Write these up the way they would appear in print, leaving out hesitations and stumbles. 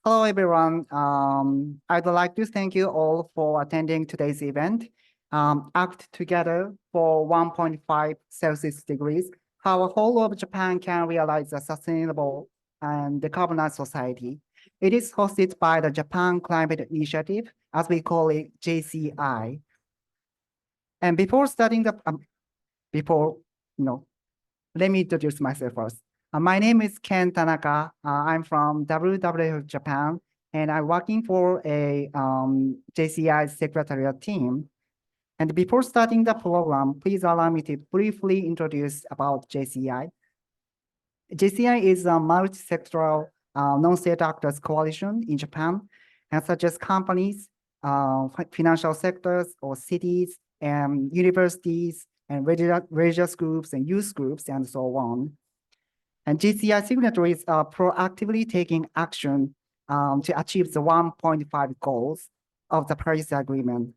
Hello, everyone. I'd like to thank you all for attending today's event. Act Together for 1.5 Celsius degrees, how whole of Japan can realize a sustainable and decarbonized society. It is hosted by the Japan Climate Initiative, as we call it JCI. And before starting the, let me introduce myself first. My name is Ken Tanaka. I'm from WWF Japan, and I'm working for a JCI secretariat team. And before starting the program, please allow me to briefly introduce about JCI. JCI is a multi-sectoral non-state actors coalition in Japan, and such as companies, financial sectors, or cities, and universities, and religious groups, and youth groups, and so on. And JCI signatories are proactively taking action to achieve the 1.5 goals of the Paris Agreement.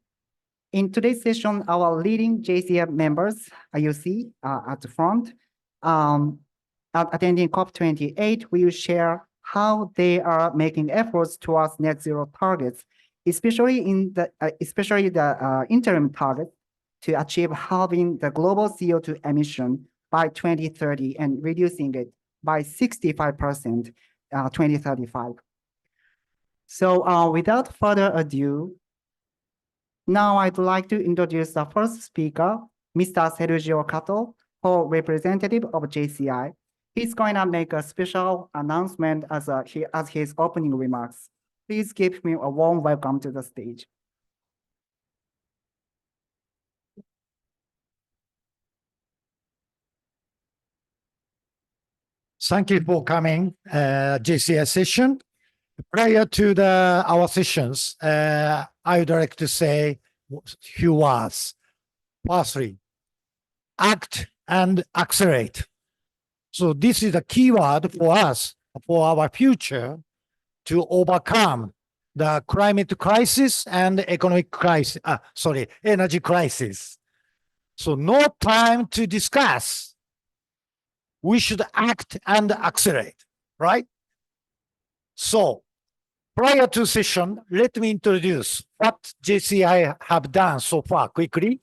In today's session, our leading JCI members, you see at the front, attending COP28, we will share how they are making efforts towards net zero targets, especially the interim target to achieve halving the global CO2 emission by 2030 and reducing it by 65% 2035. So without further ado, now I'd like to introduce the first speaker, Mr. Sergio Cato, co-representative of JCI. He's going to make a special announcement as his opening remarks. Please give me a warm welcome to the stage. Thank you for coming, JCI session. Prior to our sessions, I would like to say a few words. Firstly, act and accelerate. So this is a key word for us, for our future, to overcome the climate crisis and economic crisis, energy crisis. So no time to discuss. We should act and accelerate, right? So prior to session, let me introduce what JCI have done so far quickly.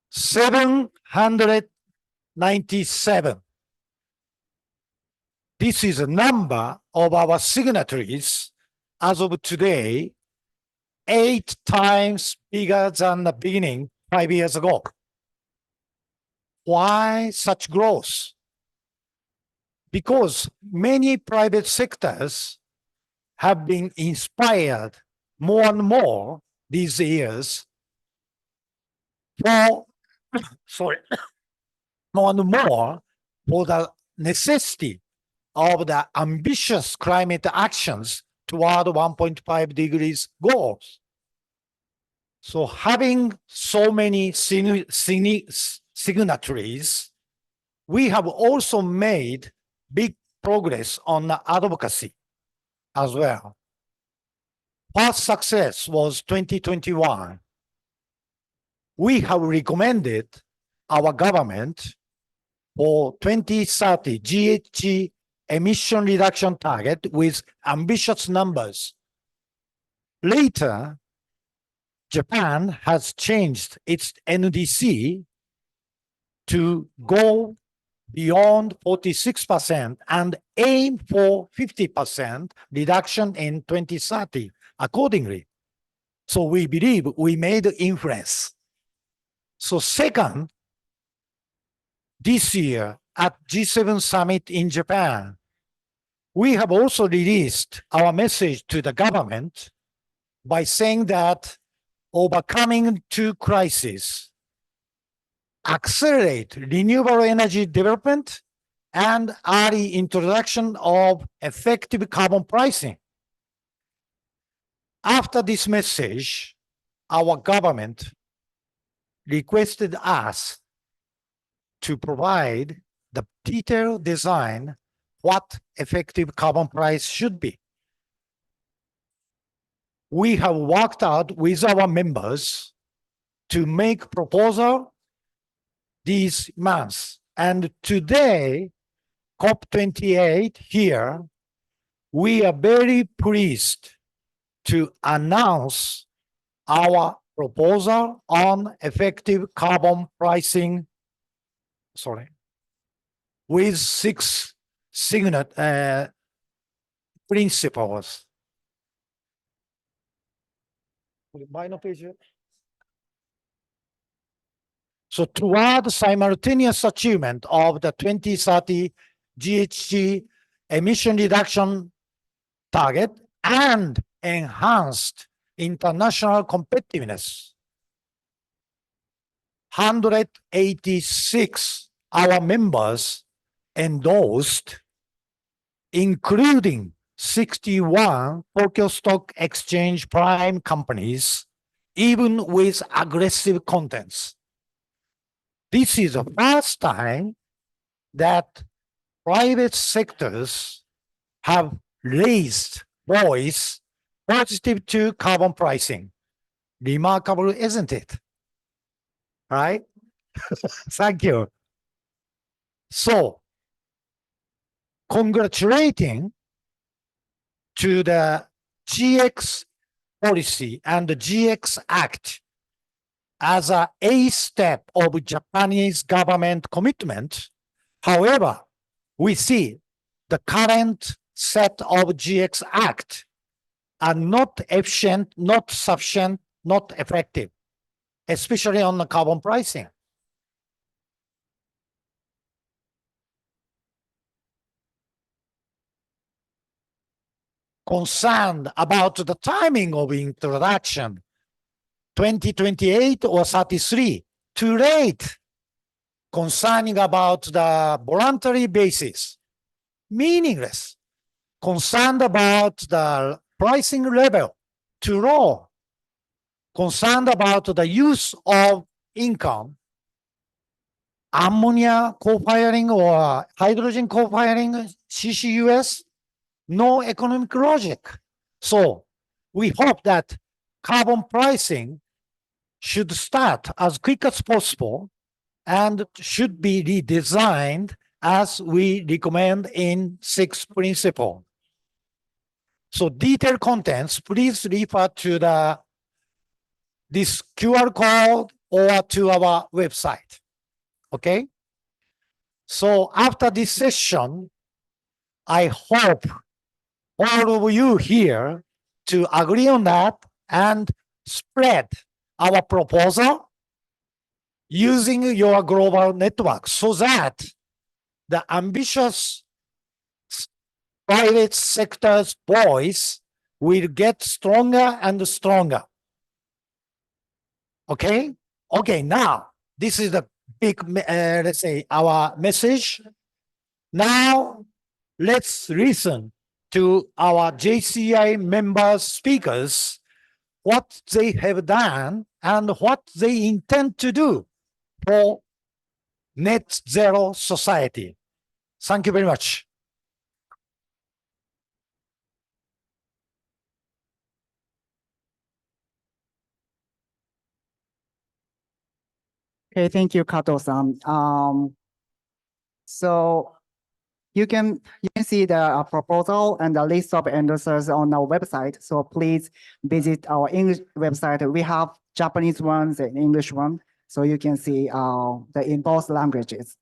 797. This is a number of our signatories as of today, 8 times bigger than the beginning 5 years ago. Why such growth? Because many private sectors have been inspired more and more these years more and more for the necessity of the ambitious climate actions toward 1.5 degrees goals. So having so many signatories, we have also made big progress on the advocacy as well. First success was 2021. We have recommended our government for 2030 GHG emission reduction target with ambitious numbers. Later, Japan has changed its NDC to go beyond 46% and aim for 50% reduction in 2030 accordingly. So we believe we made influence. So second, this year at G7 summit in Japan, we have also released our message to the government by saying that overcoming two crises, accelerate renewable energy development and early introduction of effective carbon pricing. After this message, our government requested us to provide the detailed design what effective carbon price should be. We have worked out with our members to make proposal these months. And today, COP28 here, we are very pleased to announce our proposal on effective carbon pricing, with 6 principles. So toward simultaneous achievement of the 2030 GHG emission reduction target and enhanced international competitiveness, 186 our members endorsed, including 61 Tokyo Stock Exchange prime companies, even with aggressive contents. This is the first time that private sectors have raised voice positive to carbon pricing. Remarkable, isn't it? Right? Thank you. So, congratulating to the GX policy and the GX Act as a step of Japanese government commitment. However, we see the current set of GX Act are not efficient, not sufficient, not effective, especially on the carbon pricing. Concerned about the timing of introduction, 2028 or 33, too late. Concerning about the voluntary basis, meaningless. Concerned about the pricing level, too low. Concerned about the use of income, ammonia co-firing or hydrogen co-firing, CCUS, no economic logic. So we hope that carbon pricing should start as quick as possible and should be redesigned as we recommend in 6th principle. So detailed contents, please refer to this QR code or to our website. Okay? So after this session, I hope all of you here to agree on that and spread our proposal using your global network so that the ambitious private sector's voice will get stronger and stronger. Okay? Okay, now, this is the big, let's say, our message. Now, let's listen to our JCI members speakers, what they have done and what they intend to do for net zero society. Thank you very much. Okay, thank you, Kato-san. So you can see the proposal and the list of endorsers on our website. So please visit our English website. We have Japanese ones and English one, so you can see in both languages.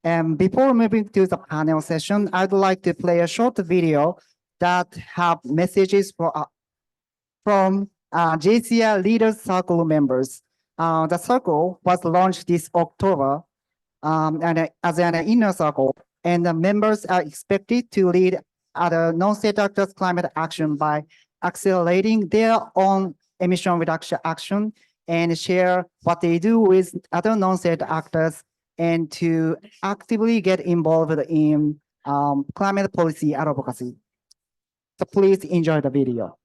And before moving to the panel session, I'd like to play a short video that have messages from JCI Leaders Circle members. The circle was launched this October and as an inner circle, and the members are expected to lead other non-state actors' climate action by accelerating their own emission reduction action and share what they do with other non-state actors and to actively get involved in climate policy advocacy. So please enjoy the video.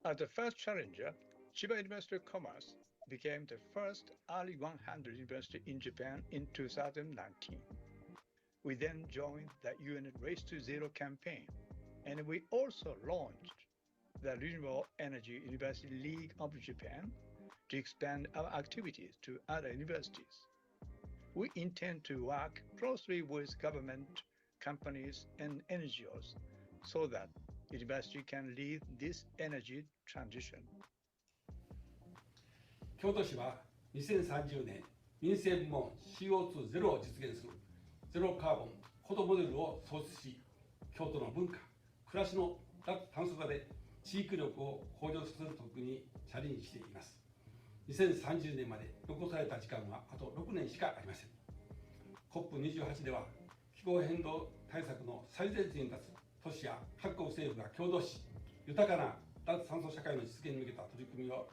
As the first challenger, Chiba University of Commerce became the first early 100 university in Japan in 2019. We then joined the UN Race to Zero campaign, and we also launched the Renewable Energy University League of Japan to expand our activities to other universities. We intend to work closely with government, companies, and NGOs so that university can lead this energy transition. 京都市は2030年民生部門 CO2 ゼロを実現するゼロカーボンコドモデルを創出し、京都の文化、暮らしの脱炭素化で地域力を向上する取り組みにチャレンジしています。2030年まで残された時間はあと6年しかありません。COP28 では気候変動対策の最前線に立つ都市や各国政府が共同し、豊かな脱炭素社会の実現に向けた取り組みを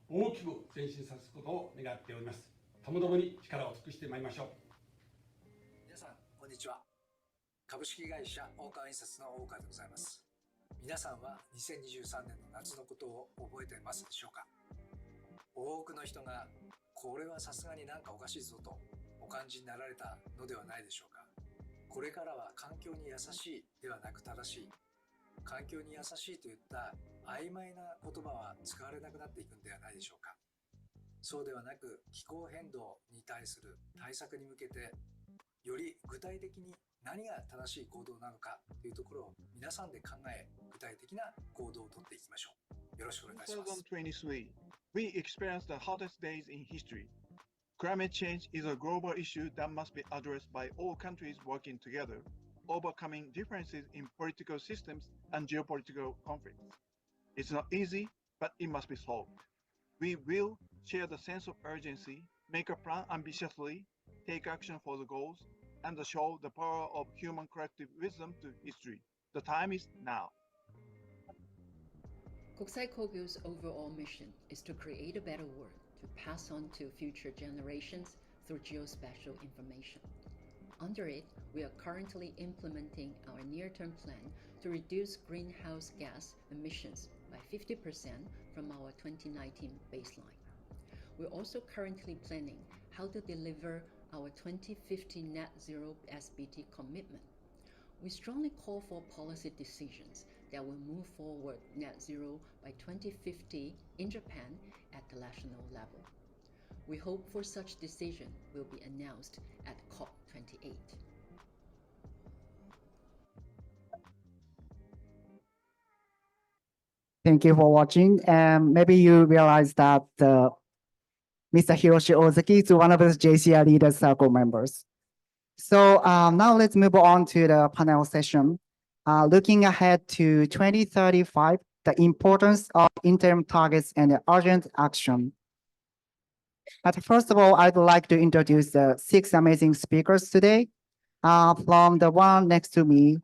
大きく前進させることを願っております。ともどもに力を尽くしてまいりましょう。皆さん、こんにちは。株式会社大川印刷の大川でございます。皆さんは2023年の夏のことを覚えていますでしょうか？多くの人が、これはさすがになんかおかしいぞとお感じになられたのではないでしょうか。これからは環境に優しいではなく正しい。環境に優しいといった曖昧な言葉は使われなくなっていくんではないでしょうか。そうではなく、気候変動に対する対策に向けて、より具体的に何が正しい行動なのかというところを皆さんで考え、具体的な行動をとっていきましょう。よろしくお願いいたします。2023, we experienced the hottest days in history. Climate change is a global issue that must be addressed by all countries working together, overcoming differences in political systems and geopolitical conflicts. It's not easy, but it must be solved. We will share the sense of urgency, make a plan ambitiously, take action for the goals, and show the power of human collective wisdom to history. The time is now. Kokusai Kogyo's overall mission is to create a better world to pass on to future generations through geospatial information. Under it, we are currently implementing our near-term plan to reduce greenhouse gas emissions by 50% from our 2019 baseline. We're also currently planning how to deliver our 2050 net zero SBT commitment. We strongly call for policy decisions that will move forward net zero by 2050 in Japan at the national level. We hope for such decision will be announced at COP28. Thank you for watching. And maybe you realize that Mr. Hiroshi Ozaki is one of the JCI Leaders Circle members. So now let's move on to the panel session. Looking ahead to 2035, the importance of interim targets and urgent action. But first of all, I'd like to introduce the 6 amazing speakers today. From the one next to me,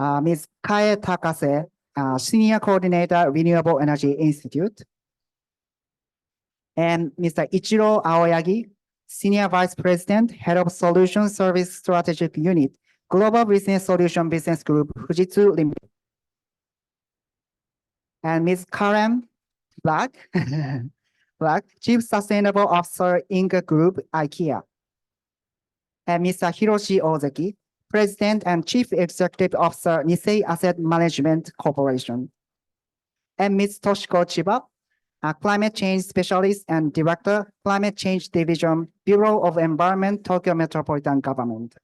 Ms. Kae Takase, Senior Coordinator, Renewable Energy Institute. And Mr. Ichiro Aoyagi, Senior Vice President, Head of Solution Service Strategic Unit, Global Business Solution Business Group, Fujitsu Limited. And Ms. Karen Black, Chief Sustainable Officer, Inc. Group, IKEA. And Mr. Hiroshi Ozaki, President and Chief Executive Officer, Nisei Asset Management Corporation. And Ms. Toshiko Chiba, a Climate Change Specialist and Director, Climate Change Division, Bureau of Environment, Tokyo Metropolitan Government.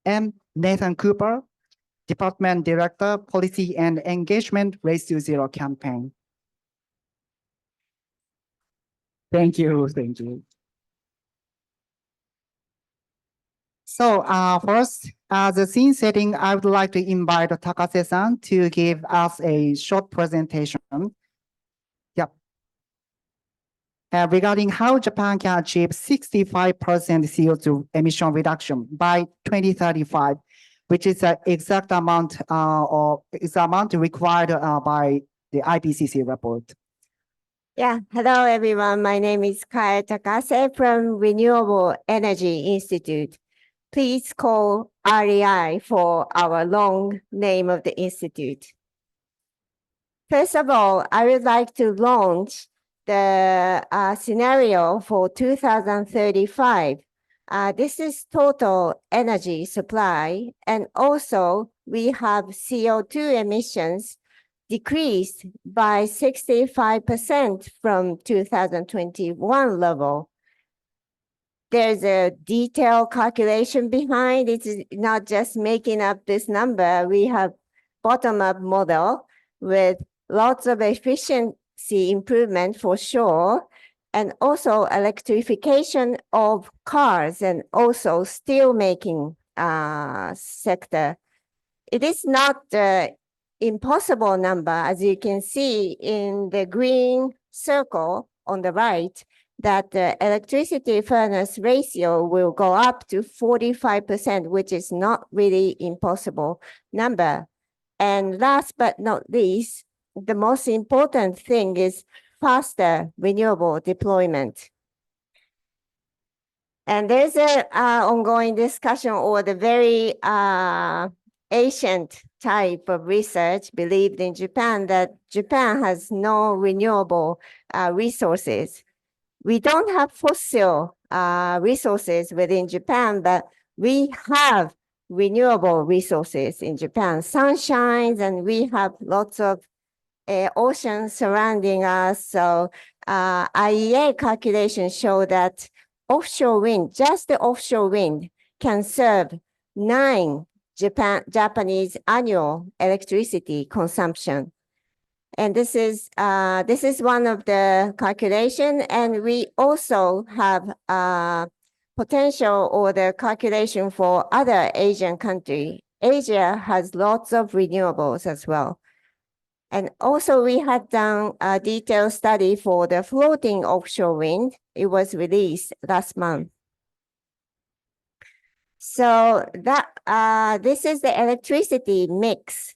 And Nathan Cooper, Department Director, Policy and Engagement, Race to Zero Campaign. Thank you. So first, as a scene setting, I would like to invite Takase-san to give us a short presentation. Regarding how Japan can achieve 65% CO2 emission reduction by 2035, which is the exact amount required by the IPCC report. Yeah, hello everyone. My name is Kae Takase from Renewable Energy Institute. Please call REI for our long name of the institute. First of all, I would like to launch the scenario for 2035 This is total energy supply, and also we have CO2 emissions decreased by 65% from 2021 level. There's a detailed calculation behind. It's not just making up this number. We have bottom-up model with lots of efficiency improvement for sure, and also electrification of cars and also steel making sector. It is not the impossible number, as you can see in the green circle on the right, that the electricity furnace ratio will go up to 45%, which is not really impossible number. And last but not least, the most important thing is faster renewable deployment. And there's a ongoing discussion or the very ancient type of research believed in Japan that Japan has no renewable resources. We don't have fossil resources within Japan, but we have renewable resources in Japan. Sun shines and we have lots of oceans surrounding us. So IEA calculations show that offshore wind, just the offshore wind, can serve 9 Japanese annual electricity consumption. And this is one of the calculation, and we also have potential or the calculation for other Asian country. Asia has lots of renewables as well. And also we had done a detailed study for the floating offshore wind. It was released last month. So that this is the electricity mix.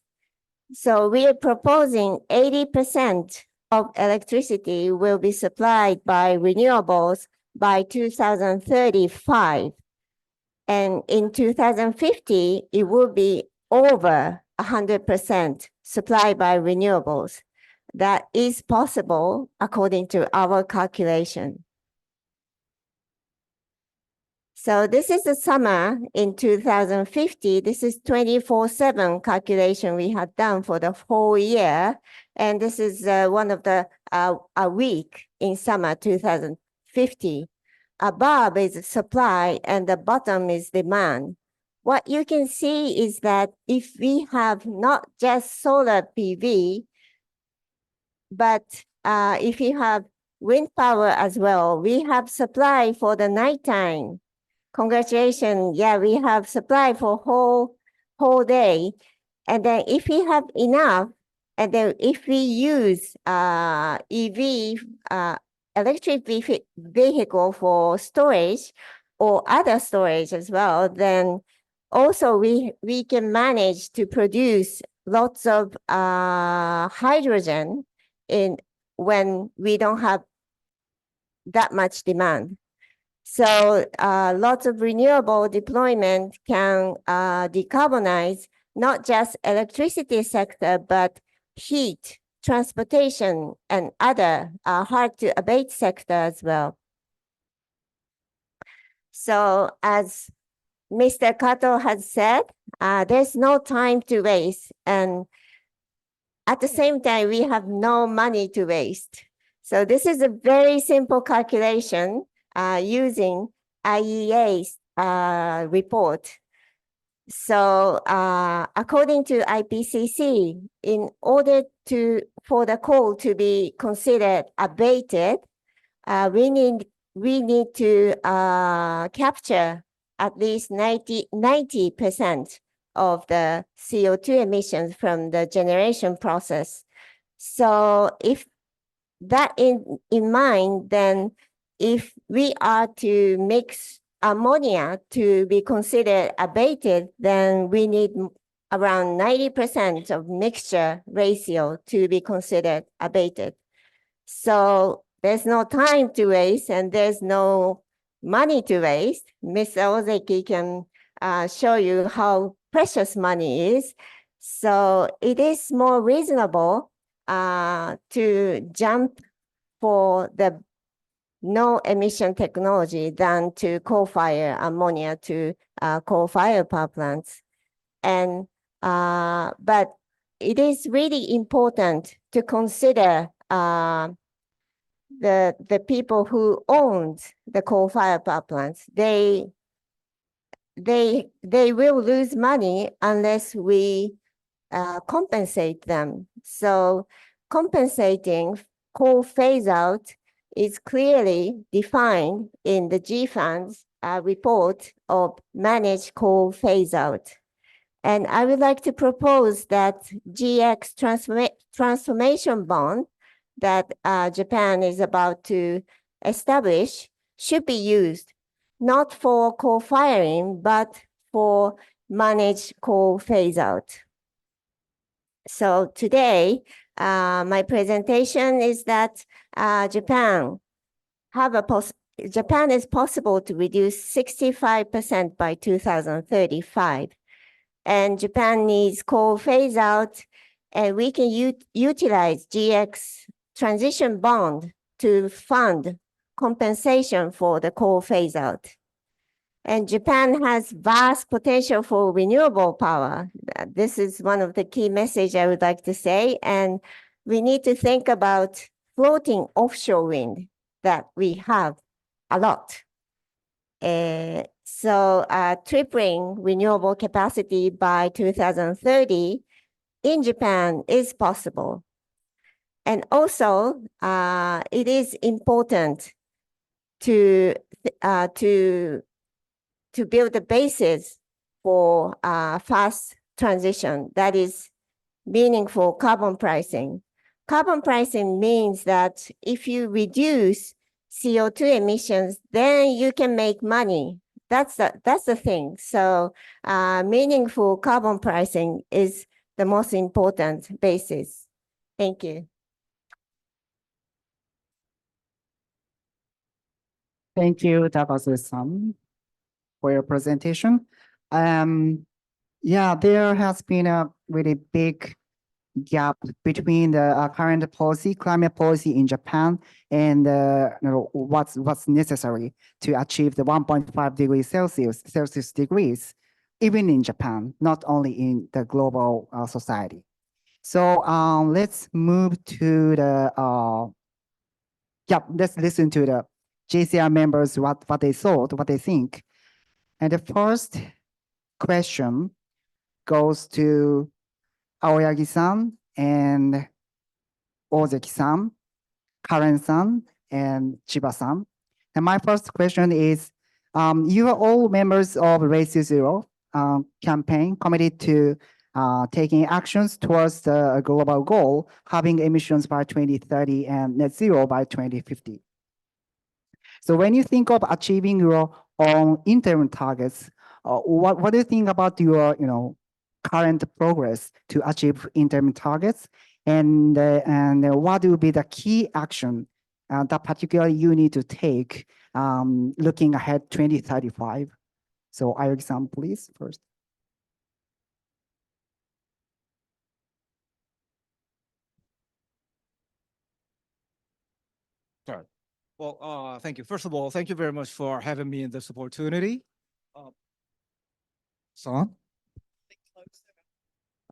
So we are proposing 80% of electricity will be supplied by renewables by 2035. And in 2050, it will be over 100% supplied by renewables. That is possible according to our calculation. So this is the summer in 2050. This is 24/7 calculation we had done for the whole year. And this is one of the a week in summer 2050. Above is supply and the bottom is demand. What you can see is that if we have not just solar PV, but if you have wind power as well, we have supply for the nighttime. Congratulations, yeah, we have supply for whole day. And then if we have enough, and then if we use EV, electric vehicle for storage or other storage as well, then also we can manage to produce lots of hydrogen when we don't have that much demand. So lots of renewable deployment can decarbonize not just electricity sector, but heat, transportation, and other hard to abate sector as well. So as Mr. Kato has said, there's no time to waste. And at the same time, we have no money to waste. So this is a very simple calculation using IEA's report. So according to IPCC, in order for the coal to be considered abated, we need to capture at least 90% of the CO2 emissions from the generation process. So if that in mind, then if we are to mix ammonia to be considered abated, then we need around 90% of mixture ratio to be considered abated. So there's no time to waste and there's no money to waste. Mr. Ozeki can show you how precious money is. So it is more reasonable to jump for the no emission technology than to coal-fire ammonia to coal-fire power plants. And but it is really important to consider the people who own the coal-fire power plants. They will lose money unless we compensate them. So compensating coal phase out is clearly defined in the GFAN's report of managed coal phase out. And I would like to propose that GX transformation bond that Japan is about to establish should be used not for coal firing, but for managed coal phase out. So today, my presentation is that Japan is possible to reduce 65% by 2035. And Japan needs coal phase out, and we can utilize GX transition bond to fund compensation for the coal phase out. And Japan has vast potential for renewable power. This is one of the key messages I would like to say. And we need to think about floating offshore wind that we have a lot. So tripling renewable capacity by 2030 in Japan is possible. And also, it is important to build the basis for fast transition that is meaningful carbon pricing. Carbon pricing means that if you reduce CO2 emissions, then you can make money. That's the thing. So meaningful carbon pricing is the most important basis. Thank you. Thank you, Takase-san, for your presentation. Yeah, there has been a really big gap between the current policy, climate policy in Japan, and what's necessary to achieve the 1.5 degrees Celsius degrees, even in Japan, not only in the global society. So let's move to the let's listen to the JCI members what they thought, what they think. And the first question goes to Aoyagi-san and Ozeki-san, Karen-san, and Chiba-san. And my first question is, you are all members of Race to Zero campaign committed to taking actions towards the global goal, having emissions by 2030 and net zero by 2050. So when you think of achieving your own interim targets, what do you think about your current progress to achieve interim targets, and what will be the key action that particularly you need to take looking ahead 2035? So Aoyagi-san, please first. Sorry. Well, thank you. First of all, thank you very much for having me in this opportunity. Son?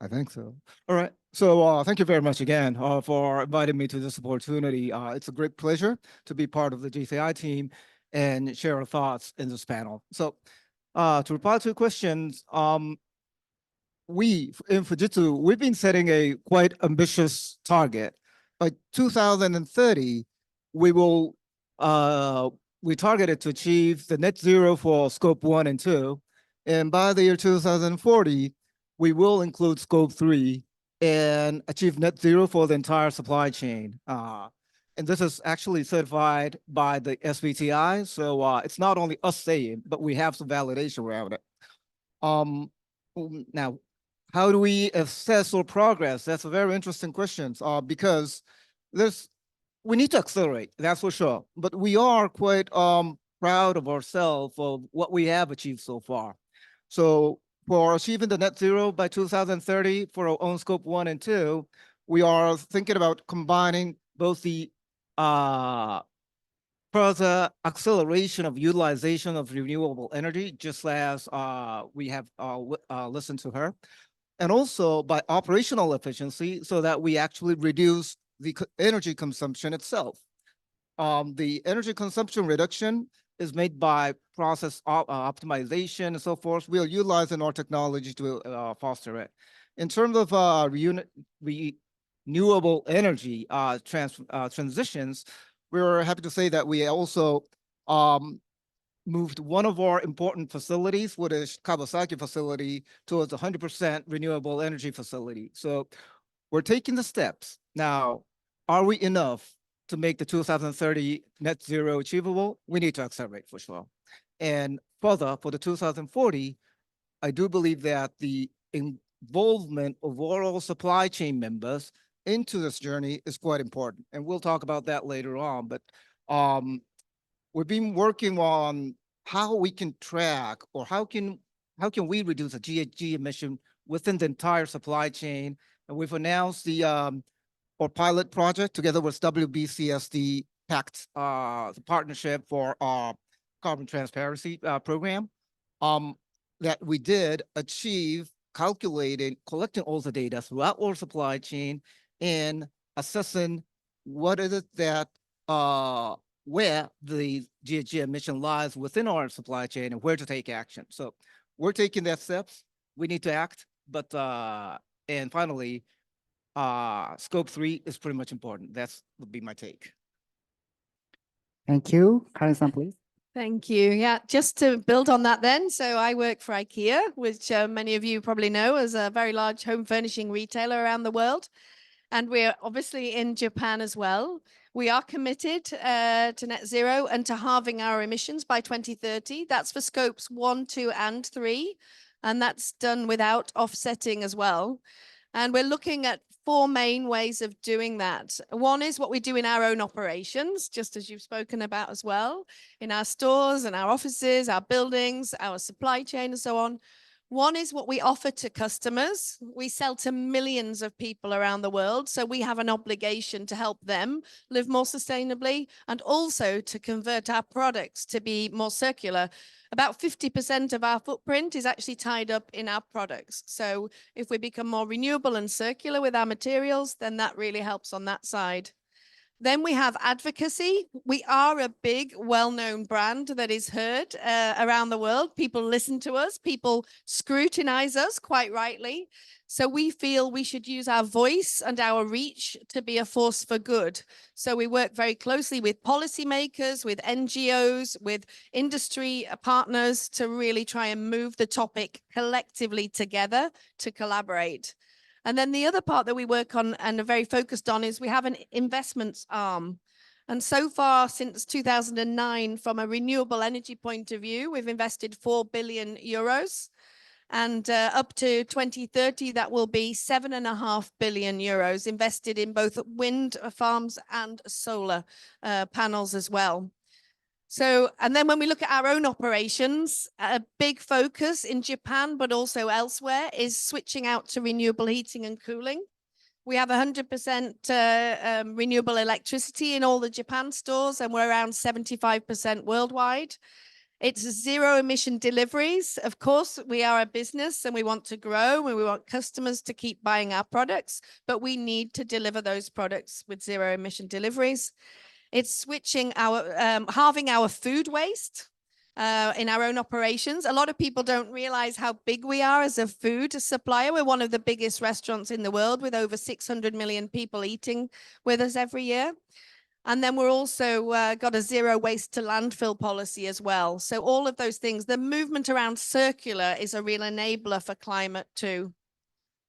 I think so. All right. So thank you very much again for inviting me to this opportunity. It's a great pleasure to be part of the JCI team and share our thoughts in this panel. So to reply to questions, we in Fujitsu, we've been setting a quite ambitious target. By 2030, we targeted to achieve the net zero for scope 1 and 2. And by the year 2040, we will include scope 3 and achieve net zero for the entire supply chain. And this is actually certified by the SBTi. So it's not only us saying, but we have some validation around it. Now, how do we assess our progress? That's a very interesting question because we need to accelerate, that's for sure. But we are quite proud of ourselves of what we have achieved so far. So for achieving the net zero by 2030 for our own scope 1 and 2, we are thinking about combining both the further acceleration of utilization of renewable energy, just as we have listened to her, and also by operational efficiency so that we actually reduce the energy consumption itself. The energy consumption reduction is made by process optimization and so forth. We are utilizing our technology to foster it. In terms of renewable energy transitions, we're happy to say that we also moved one of our important facilities, which is Kawasaki facility, towards 100% renewable energy facility. So we're taking the steps. Now, are we enough to make the 2030 net zero achievable? We need to accelerate for sure. And further, for the 2040, I do believe that the involvement of all supply chain members into this journey is quite important. And we'll talk about that later on. But we've been working on how we can track or how can we reduce the GHG emission within the entire supply chain. And we've announced the our pilot project together with WBCSD PACT, the partnership for our carbon transparency program, that we did achieve collecting all the data throughout our supply chain and assessing what is it that where the GHG emission lies within our supply chain and where to take action. So we're taking that steps. We need to act, but and finally, scope 3 is pretty much important. That's would be my take. Thank you. Karen-san, please. Thank you. Yeah, just to build on that then. So I work for IKEA, which many of you probably know as a very large home furnishing retailer around the world. And we're obviously in Japan as well. We are committed to net zero and to halving our emissions by 2030. That's for scopes 1, 2, and 3. And that's done without offsetting as well. And we're looking at 4 main ways of doing that. One is what we do in our own operations, just as you've spoken about as well, in our stores and our offices, our buildings, our supply chain, and so on. One is what we offer to customers. We sell to millions of people around the world, so we have an obligation to help them live more sustainably and also to convert our products to be more circular. About 50% of our footprint is actually tied up in our products. So if we become more renewable and circular with our materials, then that really helps on that side. Then we have advocacy. We are a big, well-known brand that is heard around the world. People listen to us. People scrutinize us quite rightly. So we feel we should use our voice and our reach to be a force for good. So we work very closely with policymakers, with NGOs, with industry partners to really try and move the topic collectively together to collaborate. And then the other part that we work on and are very focused on is we have an investments arm. And so far, since 2009, from a renewable energy point of view, we've invested 4 billion euros. And up to 2030, that will be 7.5 billion euros invested in both wind farms and solar panels as well. So, and then when we look at our own operations, a big focus in Japan, but also elsewhere, is switching out to renewable heating and cooling. We have 100% renewable electricity in all the Japan stores, and we're around 75% worldwide. It's zero emission deliveries. Of course, we are a business and we want to grow and we want customers to keep buying our products, but we need to deliver those products with zero emission deliveries. It's switching halving our food waste in our own operations. A lot of people don't realize how big we are as a food supplier. We're one of the biggest restaurants in the world with over 600 million people eating with us every year. And then we're also got a zero waste to landfill policy as well. So all of those things, the movement around circular is a real enabler for climate too.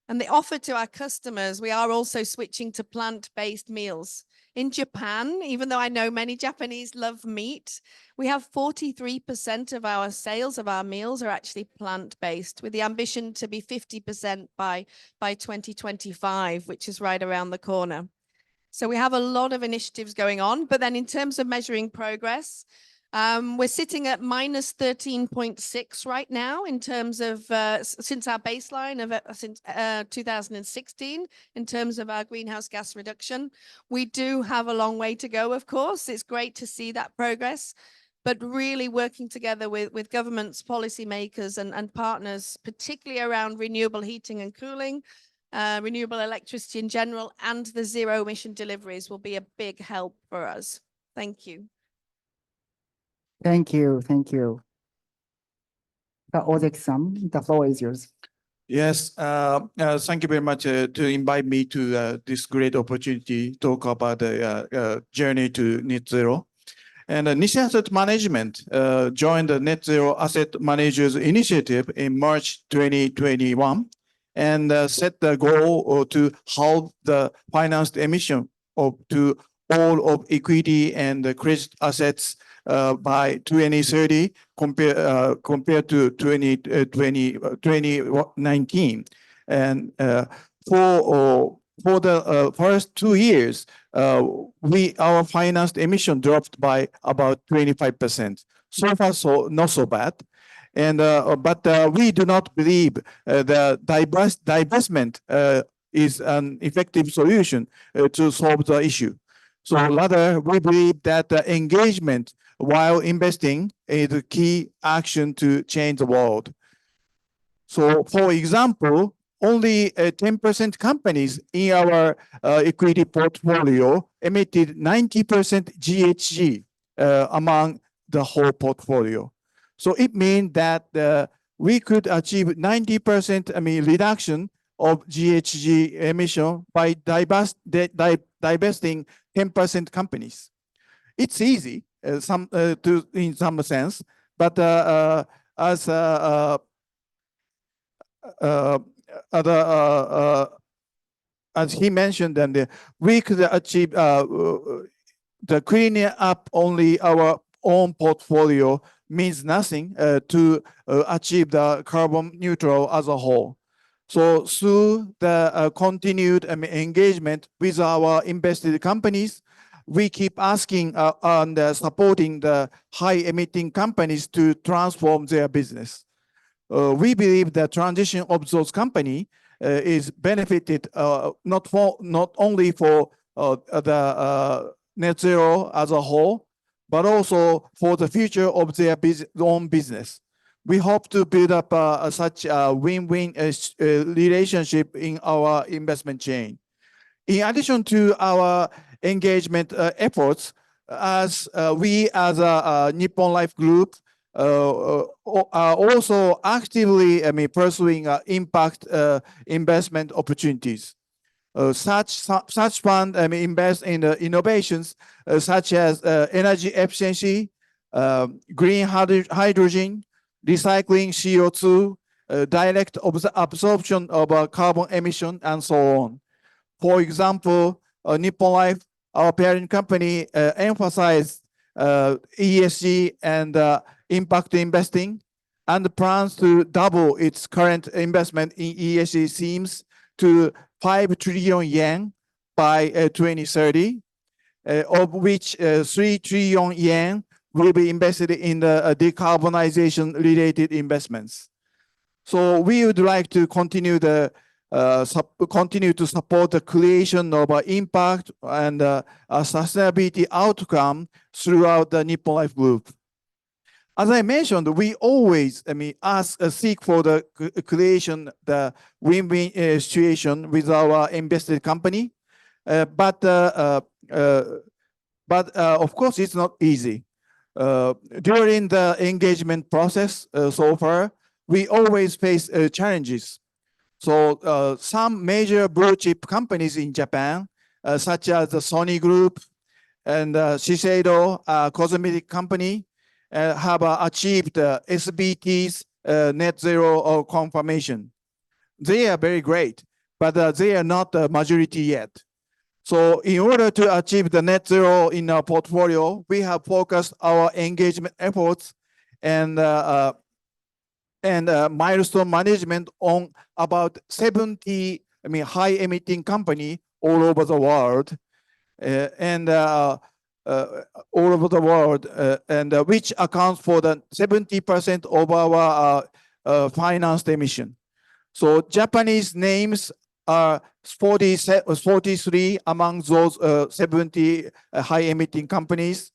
And the offer to our customers, we are also switching to plant-based meals. In Japan, even though I know many Japanese love meat, we have 43% of our sales of our meals are actually plant-based, with the ambition to be 50% by 2025, which is right around the corner. So we have a lot of initiatives going on, but then in terms of measuring progress, We're sitting at minus 13.6 right now in terms of since our baseline of since 2016 in terms of our greenhouse gas reduction. We do have a long way to go, of course. It's great to see that progress, but really working together with governments, policymakers and partners, particularly around renewable heating and cooling, renewable electricity in general, and the zero emission deliveries will be a big help for us. Thank you. Thank you. Thank you. Ozeki-san, the floor is yours. Yes, thank you very much to invite me to this great opportunity to talk about the journey to net zero. And Nishi Asset Management joined the Net Zero Asset Managers Initiative in March 2021 and set the goal to halve the financed emission to all of equity and credit assets by 2030 compared to 2019. And for the first 2 years, our financed emission dropped by about 25%. So far, so not so bad. And but we do not believe the divestment is an effective solution to solve the issue. So rather, we believe that engagement while investing is the key action to change the world. So, for example, only 10% companies in our equity portfolio emitted 90% GHG among the whole portfolio. So it means that we could achieve 90% reduction of GHG emission by divesting 10% companies. It's easy in some sense, but as he mentioned, and we could achieve the cleaning up only our own portfolio means nothing to achieve the carbon neutral as a whole. So through the continued engagement with our invested companies, we keep asking and supporting the high emitting companies to transform their business. We believe the transition of those companies is benefited not only for the net zero as a whole, but also for the future of their own business. We hope to build up such a win-win relationship in our investment chain. In addition to our engagement efforts, as we as a Nippon Life Group are also actively pursuing impact investment opportunities. Such fund invest in innovations such as energy efficiency, green hydrogen, recycling CO2, direct absorption of carbon emission, and so on. For example, Nippon Life, our parent company, emphasized ESG and impact investing and plans to double its current investment in ESG themes to 5 trillion yen by 2030, of which 3 trillion yen will be invested in the decarbonization related investments. So we would like to continue to support the creation of impact and sustainability outcome throughout the Nippon Life Group. As I mentioned, we always seek for the creation, the win-win situation with our invested company. But of course, it's not easy. During the engagement process so far, we always face challenges. So some major blue chip companies in Japan, such as the Sony Group and Shiseido, a cosmetic company, have achieved SBT's net zero confirmation. They are very great, but they are not the majority yet. So in order to achieve the net zero in our portfolio, we have focused our engagement efforts and milestone management on about 70 high emitting company all over the world. all over the world, and which accounts for the 70% of our financed emission. So Japanese names are 43 among those 70 high-emitting companies.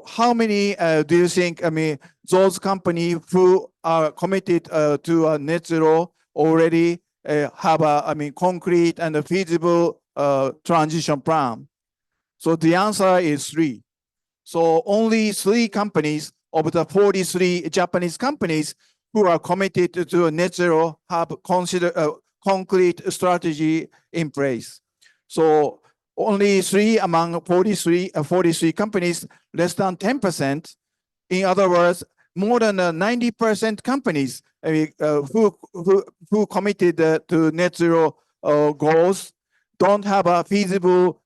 How many do you think, those companies who are committed to a net zero already have a, concrete and a feasible transition plan? So the answer is 3. So only 3 companies of the 43 Japanese companies who are committed to a net zero have considered a concrete strategy in place. So only 3 among 43 companies, less than 10%. In other words, more than 90% companies who committed to net zero goals don't have a feasible,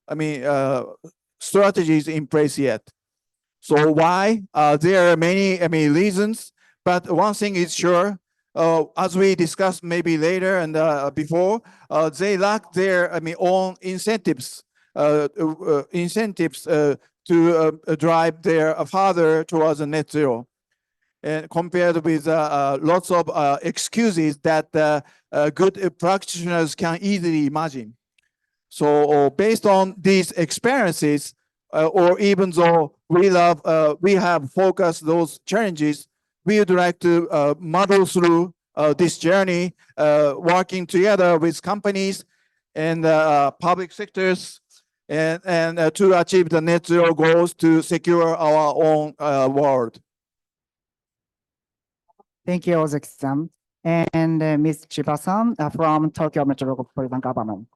strategies in place yet. So why? There are many, reasons, but one thing is sure, as we discussed maybe later and before, they lack their, own incentives, to drive their farther towards a net zero, and compared with lots of excuses that good practitioners can easily imagine. So based on these experiences, or even though we have focused those challenges, we would like to muddle through this journey, working together with companies and public sectors, and to achieve the net zero goals to secure our own world. Thank you, Ozeki-san. And Ms. Chiba-san from Tokyo Metropolitan Government.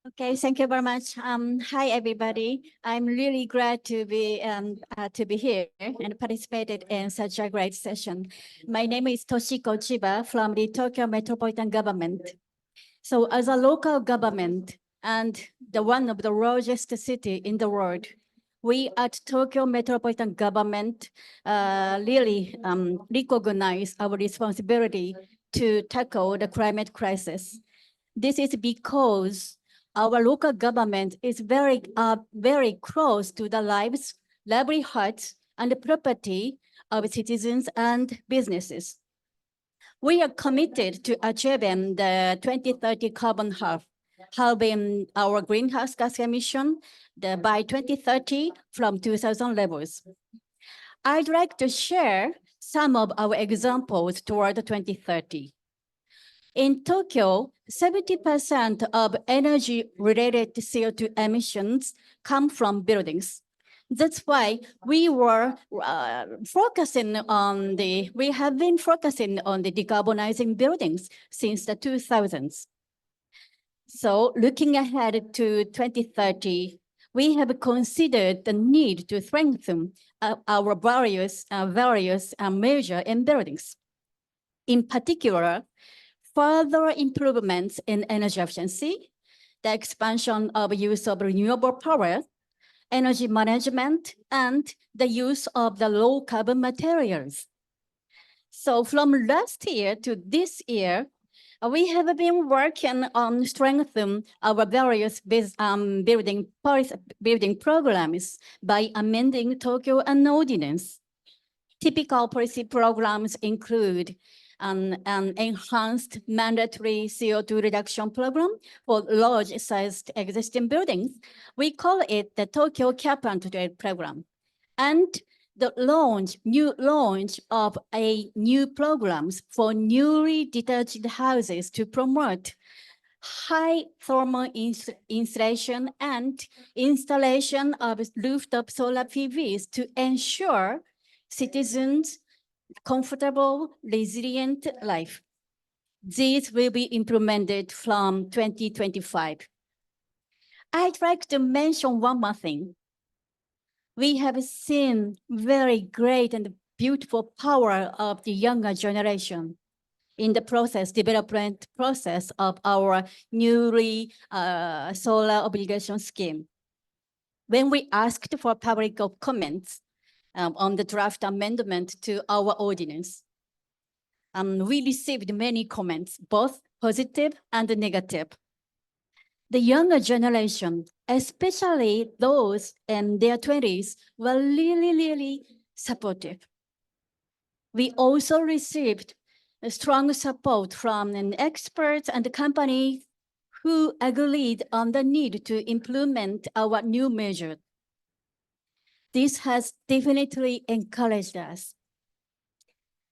Okay, thank you very much. Hi, everybody. I'm really glad to be here and participated in such a great session. My name is Toshiko Chiba from the Tokyo Metropolitan Government. So as a local government and one of the largest city in the world, we at Tokyo Metropolitan Government really recognize our responsibility to tackle the climate crisis. This is because our local government is very close to the lives, livelihoods, and the property of citizens and businesses. We are committed to achieving the 2030 carbon halving our greenhouse gas emission by 2030 from 2000 levels. I'd like to share some of our examples toward 2030. In Tokyo, 70% of energy-related CO2 emissions come from buildings. That's why we have been focusing on the decarbonizing buildings since the 2000s. So looking ahead to 2030, we have considered the need to strengthen our various measures in buildings. In particular, further improvements in energy efficiency, the expansion of use of renewable power, energy management, and the use of the low carbon materials. So from last year to this year, we have been working on strengthening our various building programs by amending Tokyo an ordinance. Typical policy programs include an enhanced mandatory CO2 reduction program for large-sized existing buildings. We call it the Tokyo Cap and Trade program. And the new launch of new programs for newly detached houses to promote high thermal insulation and installation of rooftop solar PVs to ensure citizens comfortable, resilient life. These will be implemented from 2025. I'd like to mention one more thing. We have seen very great and beautiful power of the younger generation in the development process of our newly solar obligation scheme. When we asked for public comments on the draft amendment to our ordinance, we received many comments, both positive and negative. The younger generation, especially those in their 20s, were really supportive. We also received a strong support from an experts and companies who agreed on the need to implement our new measure. This has definitely encouraged us.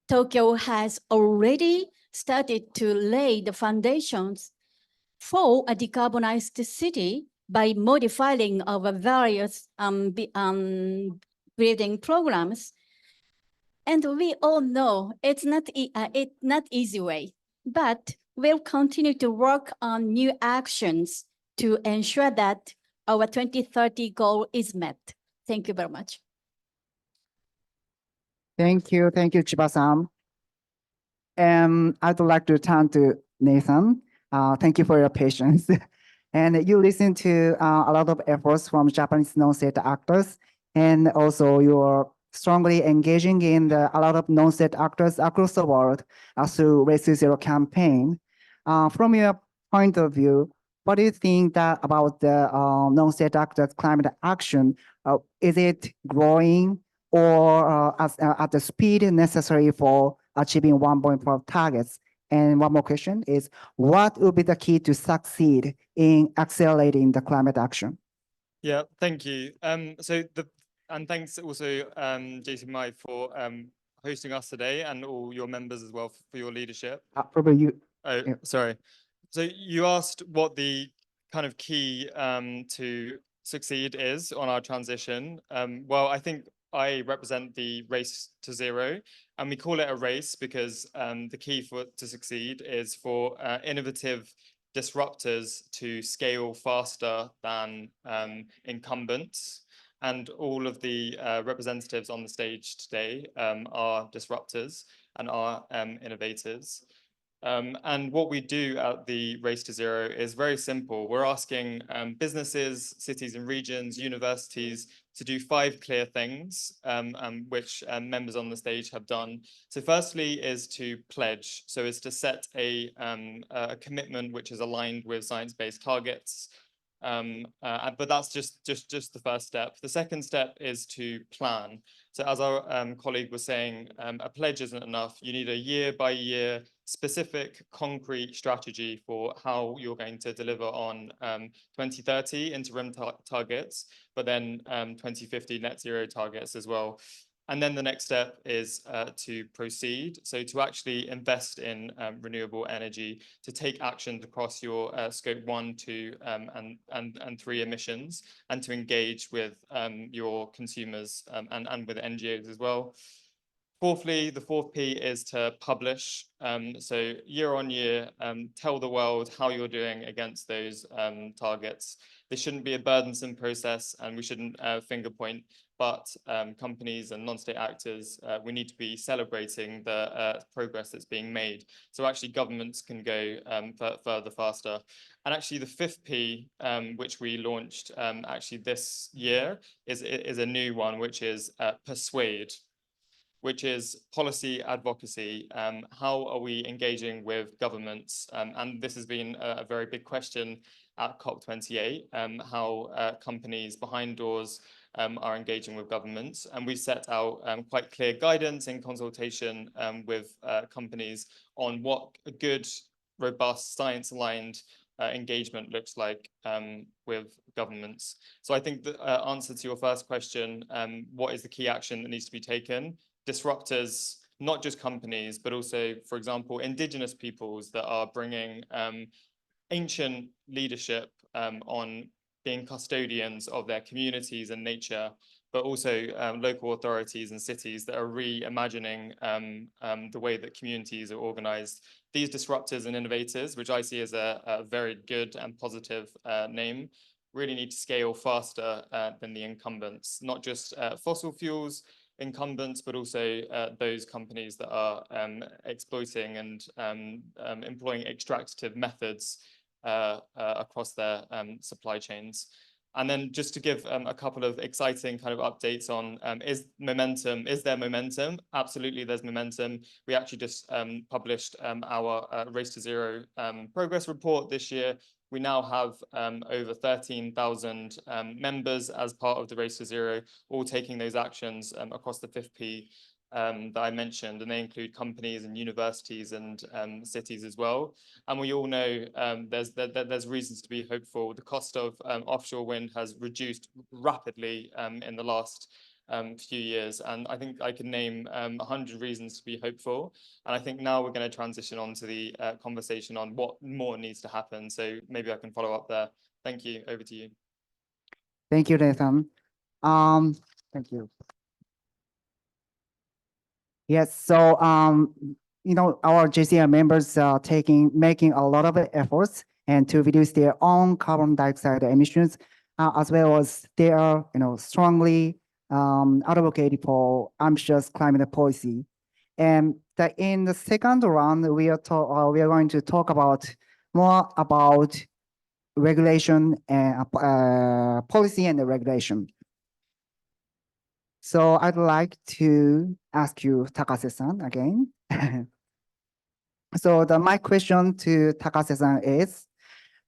Tokyo has already started to lay the foundations for a decarbonized city by modifying our various breathing programs. And we all know it's not easy way, but we'll continue to work on new actions to ensure that our 2030 goal is met. Thank you very much. Thank you, Chiba-san. I'd like to turn to Nathan. Thank you for your patience. And you listen to a lot of efforts from Japanese non-state actors, and also you're strongly engaging in a lot of non-state actors across the world through Race to Zero campaign. From your point of view, what do you think about the non-state actors' climate action? Is it growing or at the speed necessary for achieving 1.5 targets? And one more question is, what will be the key to succeed in accelerating the climate action? Yeah, thank you. And thanks also, JCMI, for hosting us today, and all your members as well for your leadership. Probably you. Oh, yeah. Sorry. So you asked what the kind of key to succeed is on our transition. Well, I think I represent the Race to Zero, and we call it a race because the key to succeed is for innovative disruptors to scale faster than incumbents. And all of the representatives on the stage today are disruptors and are innovators. And what we do at the Race to Zero is very simple. We're asking businesses, cities and regions, universities to do 5 clear things, which members on the stage have done. So firstly is to pledge. So it's to set a commitment which is aligned with science-based targets. But that's just the first step. The second step is to plan. So as our colleague was saying, a pledge isn't enough. You need a year-by-year specific concrete strategy for how you're going to deliver on 2030 interim targets, but then 2050 net zero targets as well. And then the next step is to proceed. So to actually invest in renewable energy, to take action across your scope 1, 2, and 3 emissions, and to engage with your consumers and with NGOs as well. Fourthly, the 4th P is to publish. So year on year, tell the world how you're doing against those targets. This shouldn't be a burdensome process, and we shouldn't finger point, but companies and non-state actors, we need to be celebrating the progress that's being made. So actually governments can go further faster. And actually the 5th P, which we launched actually this year, is a new one, which is persuade, which is policy advocacy. How are we engaging with governments? And this has been a very big question at COP28, how companies behind doors are engaging with governments. And we set out quite clear guidance in consultation with companies on what a good, robust, science-aligned engagement looks like with governments. So I think the answer to your first question, what is the key action that needs to be taken? Disruptors, not just companies, but also, for example, indigenous peoples that are bringing ancient leadership on being custodians of their communities and nature, but also local authorities and cities that are reimagining the way that communities are organized. These disruptors and innovators, which I see as a very good and positive name, really need to scale faster than the incumbents, not just fossil fuels incumbents, but also those companies that are exploiting and employing extractive methods across their supply chains. And then just to give a couple of exciting kind of updates on is there momentum? Absolutely, there's momentum. We actually just published our Race to Zero progress report this year, We now have over 13,000 members as part of the Race to Zero, all taking those actions across the 5P that I mentioned, and they include companies and universities and cities as well. And we all know there's reasons to be hopeful. The cost of offshore wind has reduced rapidly in the last few years, and I think I can name 100 reasons to be hopeful. And I think now we're going to transition on to the conversation on what more needs to happen. So maybe I can follow up there. Thank you. Over to you. Thank you, Nathan. Thank you. Yes, so our JCI members are making a lot of efforts and to reduce their own carbon dioxide emissions, as well as they are strongly advocating for ambitious climate policy. And in the second round, we are going to talk more about regulation and policy and regulation. So I'd like to ask you, Takase-san, again. So my question to Takase-san is,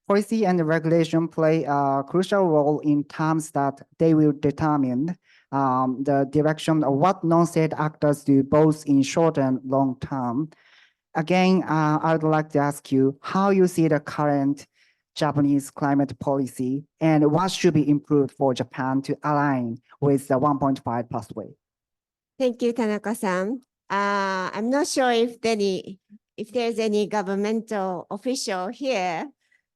policy and regulation play a crucial role in terms that they will determine the direction of what non-state actors do, both in short and long term. Again, I would like to ask you how you see the current Japanese climate policy and what should be improved for Japan to align with the 1.5 pathway. Thank you, Tanaka-san. I'm not sure if there's any governmental official here,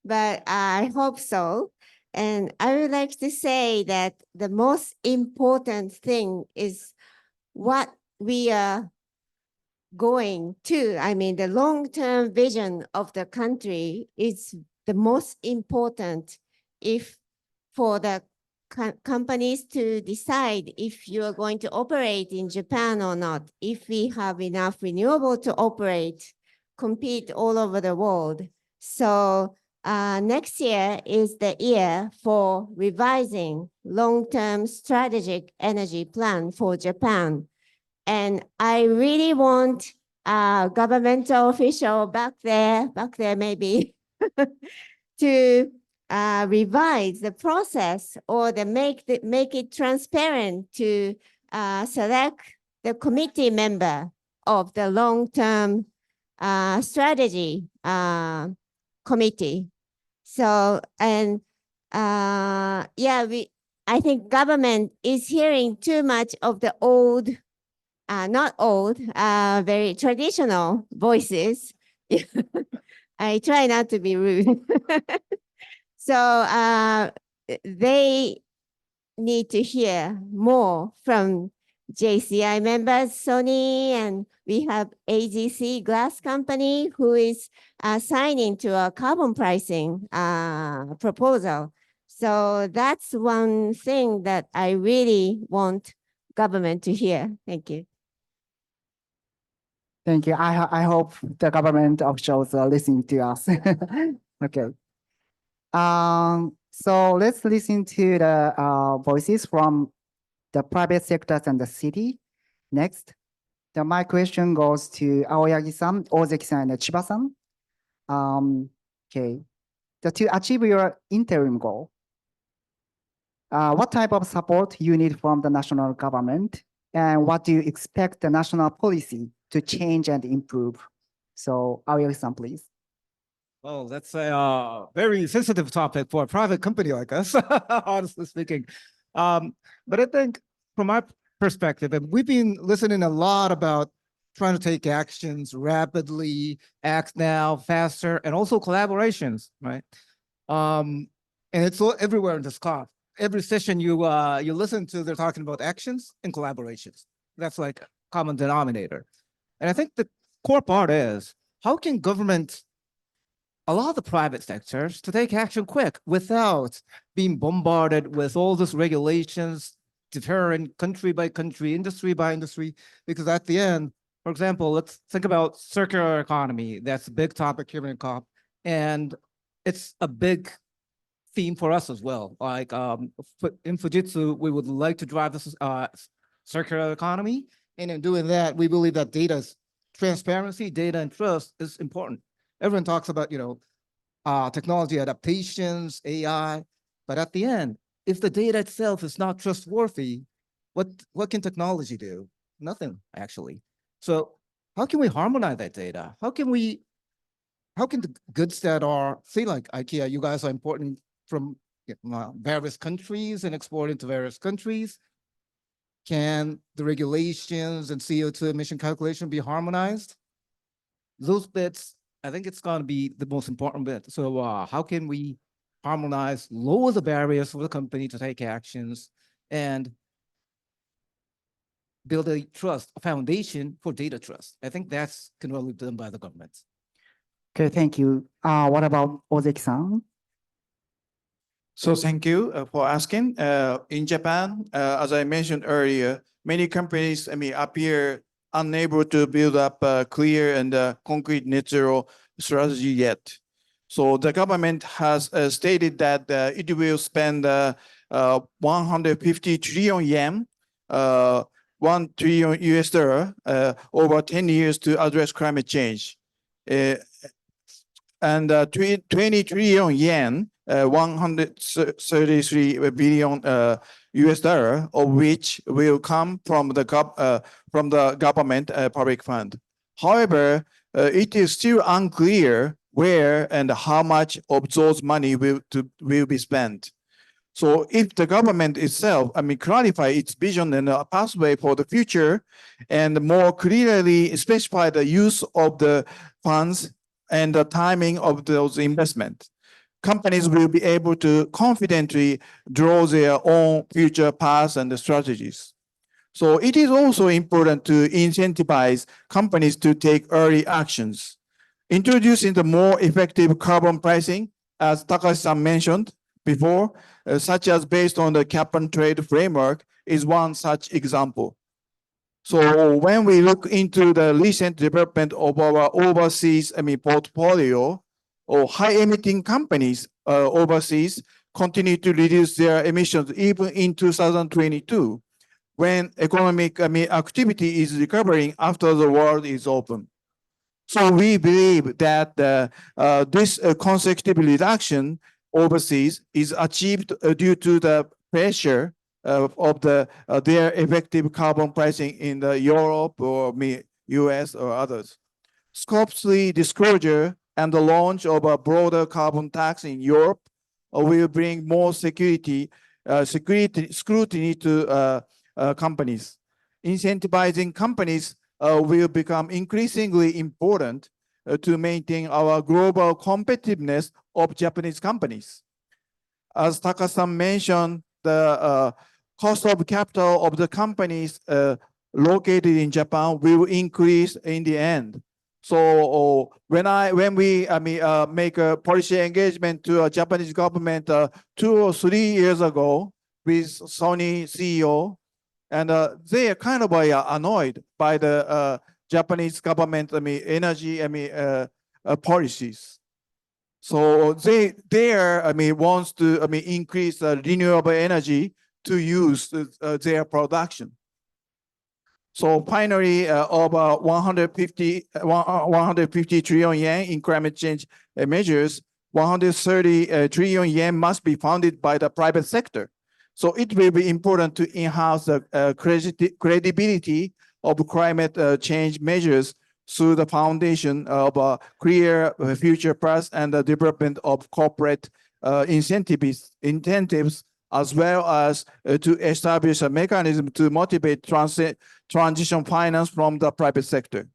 but I hope so. And I would like to say that the most important thing is what we are going to. I mean, the long-term vision of the country is the most important for the companies to decide if you are going to operate in Japan or not, if we have enough renewable to operate, compete all over the world. So next year is the year for revising long-term strategic energy plan for Japan. And I really want a governmental official back there maybe, to revise the process or make it transparent to select the committee member of the long-term strategy committee. So, and I think government is hearing too much of the old, not old, very traditional voices. I try not to be rude. So they need to hear more from JCI members, Sony, and we have AGC Glass Company who is signing to a carbon pricing proposal. So that's one thing that I really want government to hear. Thank you. Thank you. I hope the government officials are listening to us. Okay. So let's listen to the voices from the private sectors and the city. Next, my question goes to Aoyagi-san, Ozeki-san, and Chiba-san. Okay. To achieve your interim goal, what type of support you need from the national government, and what do you expect the national policy to change and improve? So Aoyagi-san, please. Oh, that's a very sensitive topic for a private company like us, honestly speaking. But I think from my perspective, and we've been listening a lot about trying to take actions rapidly, act now, faster, and also collaborations, right? And it's everywhere in this COP. Every session you listen to, they're talking about actions and collaborations. That's like a common denominator. And I think the core part is, how can government allow the private sectors to take action quick without being bombarded with all these regulations, deterring country by country, industry by industry? Because at the end, for example, let's think about circular economy. That's a big topic here in COP. And it's a big theme for us as well. Like in Fujitsu, we would like to drive this circular economy. And in doing that, we believe that transparency, data, and trust is important. Everyone talks about, technology adaptations, AI. But at the end, if the data itself is not trustworthy, what can technology do? Nothing, actually. So how can we harmonize that data? How can the goods that are, say like IKEA, you guys are important from various countries and exporting to various countries. Can the regulations and CO2 emission calculation be harmonized? Those bits, I think it's going to be the most important bit. So how can we harmonize, lower the barriers for the company to take actions and build a foundation for data trust? I think that's can only be done by the government. Okay, thank you. What about Ozeki-san? So thank you for asking. In Japan, as I mentioned earlier, many companies, appear unable to build up a clear and concrete net zero strategy yet. So the government has stated that it will spend 150 trillion yen, $1 trillion over 10 years to address climate change. And 20 trillion yen, 133 billion US dollar, of which will come from the government public fund. However, it is still unclear where and how much of those money will be spent. So if the government itself, clarify its vision and a pathway for the future, and more clearly specify the use of the funds and the timing of those investments, companies will be able to confidently draw their own future paths and strategies. So it is also important to incentivize companies to take early actions. Introducing the more effective carbon pricing, as Takashi-san mentioned before, such as based on the cap and trade framework, is one such example. So when we look into the recent development of our overseas portfolio, or high-emitting companies overseas continue to reduce their emissions even in 2022, when economic activity is recovering after the world is open. So we believe that this consecutive reduction overseas is achieved due to the pressure of their effective carbon pricing in the Europe or US or others. Scope 3 disclosure and the launch of a broader carbon tax in Europe will bring more scrutiny to companies. Incentivizing companies will become increasingly important to maintain our global competitiveness of Japanese companies. As Takashi-san mentioned, the cost of capital of the companies located in Japan will increase in the end. So when we make a policy engagement to a Japanese government 2 or 3 years ago with Sony CEO, and they are kind of annoyed by the Japanese government energy policies. So they wants to increase renewable energy to use their production. So finally, over 150 trillion yen in climate change measures, 130 trillion yen must be funded by the private sector. So it will be important to enhance the credibility of climate change measures through the foundation of a clear future path and the development of corporate incentives, as well as to establish a mechanism to motivate transition finance from the private sector.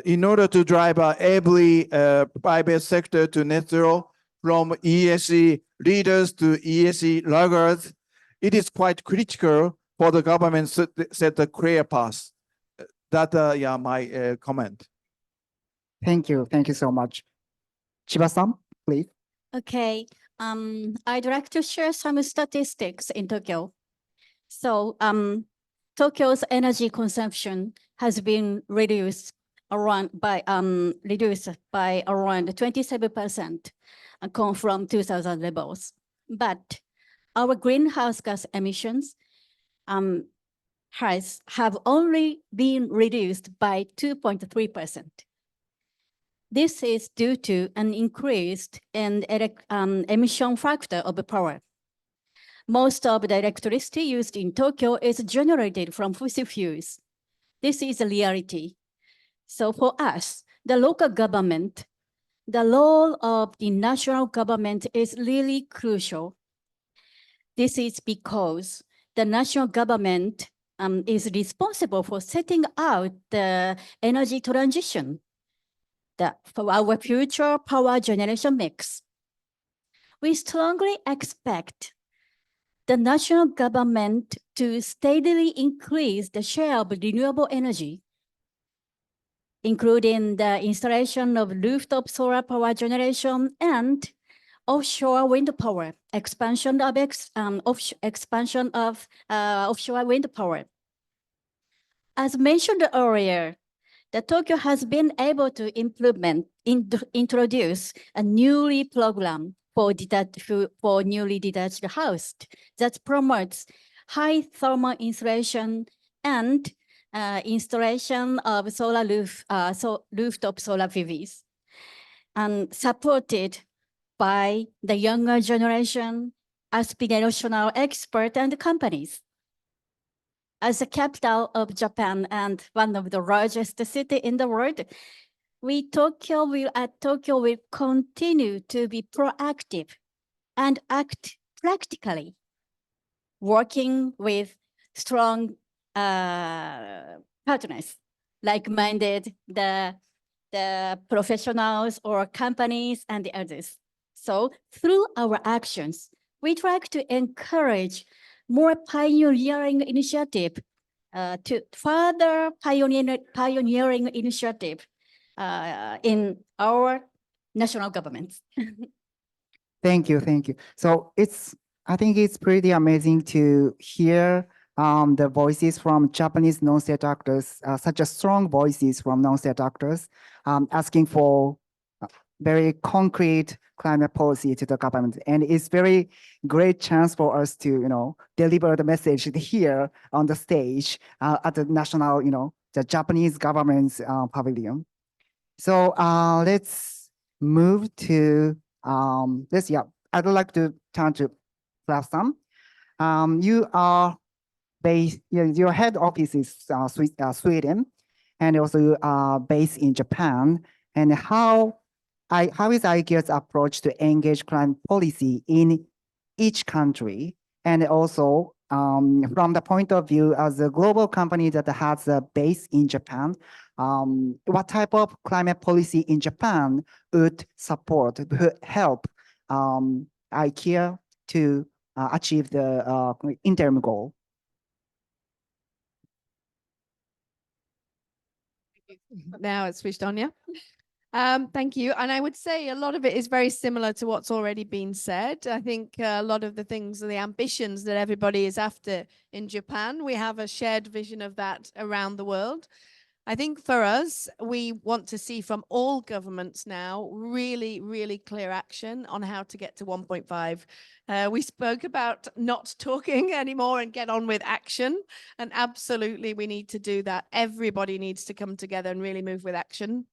In order to drive every private sector to net zero, from ESG leaders to ESG laggards, it is quite critical for the government to set a clear path. That, my comment. Thank you. Thank you so much. Chiba-san, please. Okay. I'd like to share some statistics in Tokyo. So Tokyo's energy consumption has been reduced by around 27% come from 2000 levels. But our greenhouse gas emissions have only been reduced by 2.3%. This is due to an increase in emission factor of power. Most of the electricity used in Tokyo is generated from fossil fuels. This is a reality. So for us, the local government, the role of the national government is really crucial. This is because the national government is responsible for setting out the energy transition for our future power generation mix. We strongly expect the national government to steadily increase the share of renewable energy, including the installation of rooftop solar power generation and offshore wind power, expansion of offshore wind power. As mentioned earlier, the Tokyo has been able to introduce a newly program for newly detached house that promotes high thermal insulation and installation of rooftop solar PVs, and supported by the younger generation, aspirational experts and companies. As the capital of Japan and one of the largest cities in the world, Tokyo will continue to be proactive and act practically, working with strong partners, like-minded, the professionals or companies and the others. So through our actions, we try to encourage more pioneering initiative to further pioneering initiative in our national governments. Thank you, thank you. So I think it's pretty amazing to hear the voices from Japanese non-state actors, such as strong voices from non-state actors, asking for very concrete climate policy to the government. And it's very great chance for us to, deliver the message here on the stage at the national, the Japanese government's pavilion. So let's move to I'd like to turn to Plasam. You are based, your head office is Sweden, and also you are based in Japan. And how is IKEA's approach to engage climate policy in each country? And also from the point of view as a global company that has a base in Japan, what type of climate policy in Japan would help IKEA to achieve the interim goal? Now it's switched on, yeah. Thank you. And I would say a lot of it is very similar to what's already been said. I think a lot of the things and the ambitions that everybody is after in Japan, we have a shared vision of that around the world. I think for us, we want to see from all governments now really, really clear action on how to get to 1.5. We spoke about not talking anymore and get on with action. And absolutely, we need to do that. Everybody needs to come together and really move with action.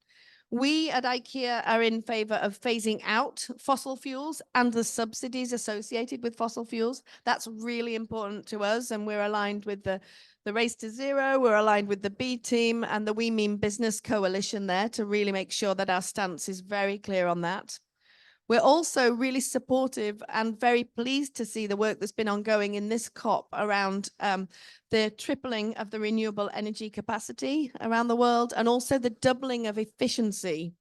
We at IKEA are in favor of phasing out fossil fuels and the subsidies associated with fossil fuels. That's really important to us, and we're aligned with the Race to Zero, we're aligned with the B team and the We Mean Business coalition there to really make sure that our stance is very clear on that. We're also really supportive and very pleased to see the work that's been ongoing in this COP around the tripling of the renewable energy capacity around the world, and also the doubling of efficiency.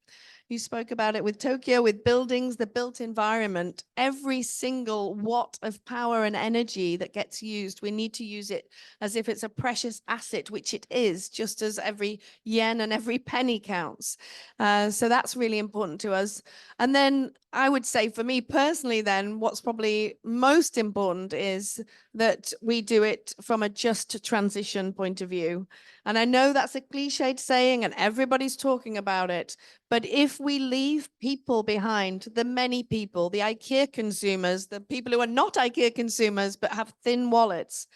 You spoke about it with Tokyo, with buildings, the built environment. Every single watt of power and energy that gets used, we need to use it as if it's a precious asset, which it is, just as every yen and every penny counts. So that's really important to us. And then I would say for me personally, then what's probably most important is that we do it from a just transition point of view. And I know that's a cliched saying and everybody's talking about it, but if we leave people behind, the many people, the IKEA consumers, the people who are not IKEA consumers but have thin wallets,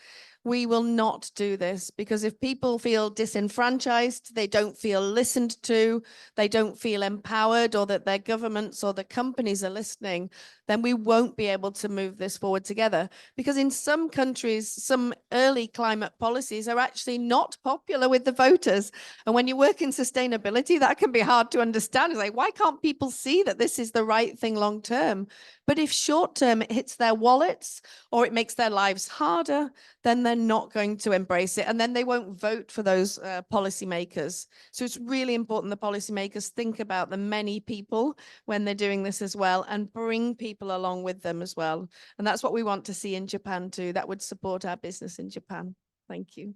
We will not do this, because if people feel disenfranchised, they don't feel listened to, they don't feel empowered, or that their governments or the companies are listening, then we won't be able to move this forward together. Because in some countries, some early climate policies are actually not popular with the voters. And when you work in sustainability, that can be hard to understand. It's like, why can't people see that this is the right thing long term? But if short term it hits their wallets or it makes their lives harder, then they're not going to embrace it. And then they won't vote for those policymakers. So it's really important the policymakers think about the many people when they're doing this as well, and bring people along with them as well. And that's what we want to see in Japan too. That would support our business in Japan. Thank you.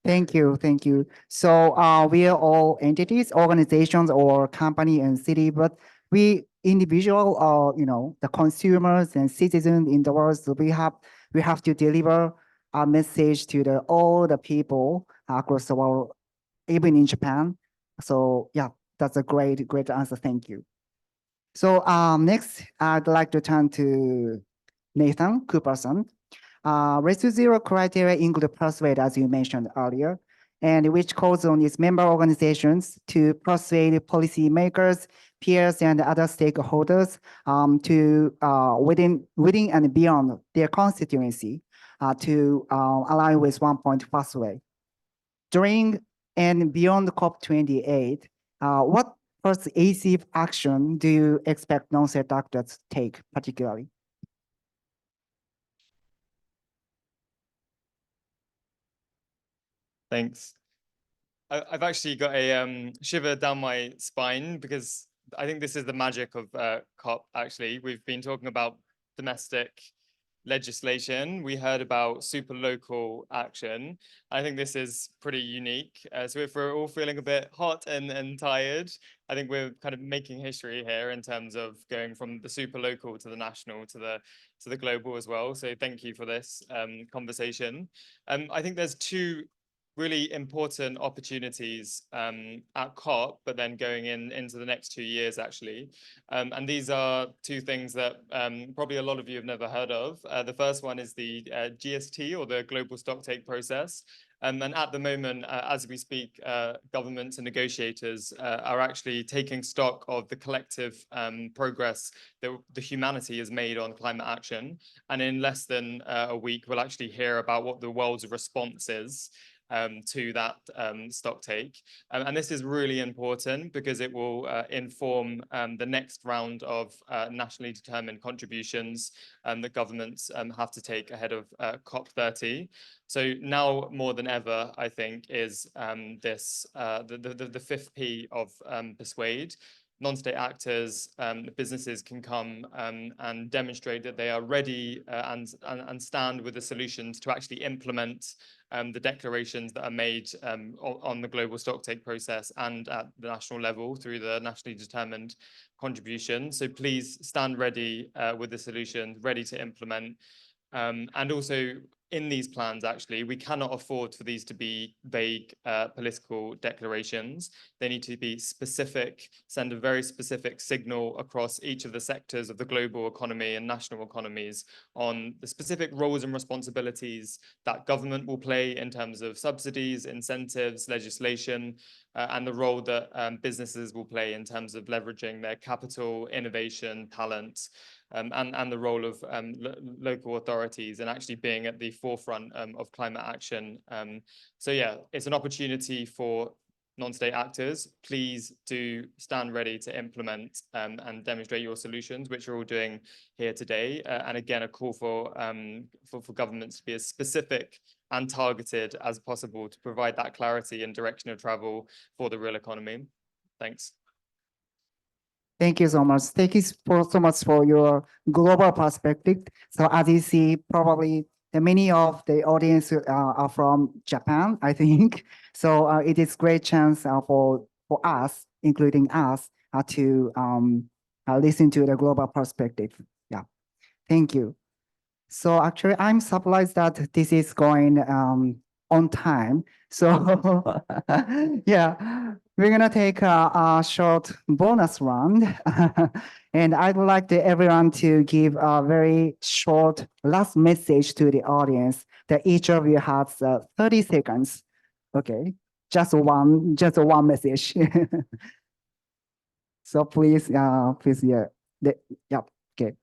Thank you, thank you. So we are all entities, organizations, or company and city, but we individual, the consumers and citizens in the world. So we have to deliver a message to all the people across the world, even in Japan. So yeah, that's a great answer. Thank you. So next, I'd like to turn to Nathan Cooperson. Race to Zero criteria include persuade, as you mentioned earlier, and which calls on its member organizations to persuade policymakers, peers, and other stakeholders to within and beyond their constituency to align with 1-point pathway. During and beyond COP28, what persuasive action do you expect non-state actors to take particularly? Thanks. I've actually got a shiver down my spine, because I think this is the magic of COP, actually. We've been talking about domestic legislation. We heard about super local action. I think this is pretty unique. So if we're all feeling a bit hot and tired, I think we're kind of making history here in terms of going from the super local to the national to the global as well. So thank you for this conversation. I think there's two really important opportunities at COP, but then going into the next 2 years, actually. And these are two things that probably a lot of you have never heard of. The first one is the GST, or the Global Stocktake Process. And at the moment, as we speak, governments and negotiators are actually taking stock of the collective progress that the humanity has made on climate action. And in less than a week, we'll actually hear about what the world's response is to that stock take. And this is really important because it will inform the next round of nationally determined contributions that governments have to take ahead of COP30. So now more than ever, I think, is the fifth P of persuade. Non-state actors, businesses can come and demonstrate that they are ready and stand with the solutions to actually implement the declarations that are made on the global stocktake process and at the national level through the nationally determined contribution. So please stand ready with the solution, ready to implement. And also in these plans, actually, we cannot afford for these to be vague political declarations. They need to be specific, send a very specific signal across each of the sectors of the global economy and national economies on the specific roles and responsibilities that government will play in terms of subsidies, incentives, legislation, and the role that businesses will play in terms of leveraging their capital, innovation, talent, and the role of local authorities and actually being at the forefront of climate action. So yeah, it's an opportunity for non-state actors. Please do stand ready to implement and demonstrate your solutions, which you're all doing here today. And again, a call for governments to be as specific and targeted as possible to provide that clarity and direction of travel for the real economy. Thanks. Thank you so much. Thank you so much for your global perspective. So as you see, probably many of the audience are from Japan, I think. So it is great chance for us, including us, to listen to the global perspective. Yeah, thank you. So actually, I'm surprised that this is going on time. So yeah, we're gonna take a short bonus round. And I'd like everyone to give a very short last message to the audience that each of you has 30 seconds. Okay, just one message. So please, yeah, okay.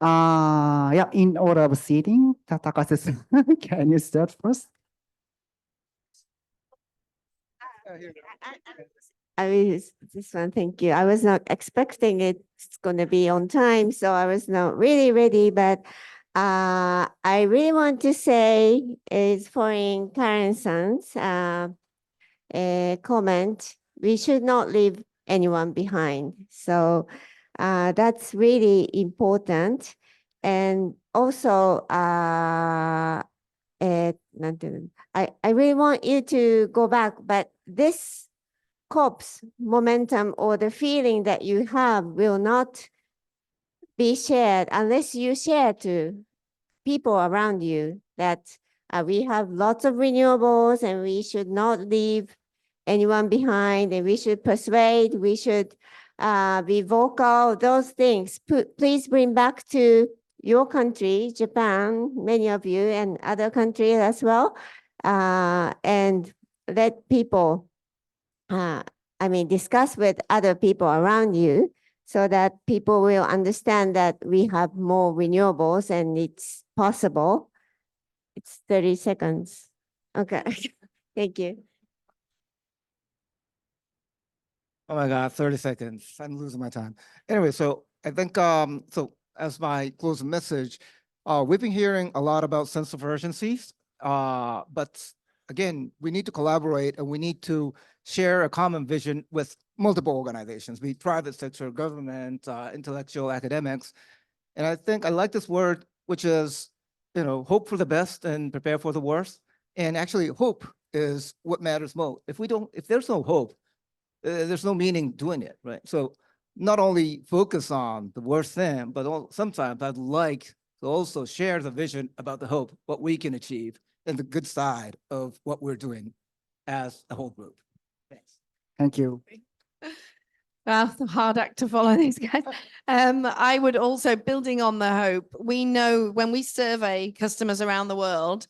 Yeah, in order of seating, Takase-san, can you start first? This one, thank you. I was not expecting it's going to be on time, so I was not really ready, but I really want to say is following Karen-san's comment, we should not leave anyone behind. So that's really important. And also, I really want you to go back, but this COP's momentum or the feeling that you have will not be shared unless you share to people around you that we have lots of renewables and we should not leave anyone behind, and we should persuade, we should be vocal, those things. Please bring back to your country, Japan, many of you, and other countries as well, and let people discuss with other people around you so that people will understand that we have more renewables and it's possible. It's 30 seconds. Okay. Thank you. Oh my God, 30 seconds. I'm losing my time. Anyway, so I think, so as my closing message, we've been hearing a lot about sense of urgencies, but again, we need to collaborate and we need to share a common vision with multiple organizations, be it private sector, government, intellectual, academics. And I think I like this word, which is, hope for the best and prepare for the worst. And actually hope is what matters most. If there's no hope, there's no meaning doing it, right? So not only focus on the worst thing, but sometimes I'd like to also share the vision about the hope, what we can achieve, and the good side of what we're doing as a whole group. Thanks. Thank you. Well, the hard act to follow, these guys. I would also, building on the hope, we know when we survey customers around the world,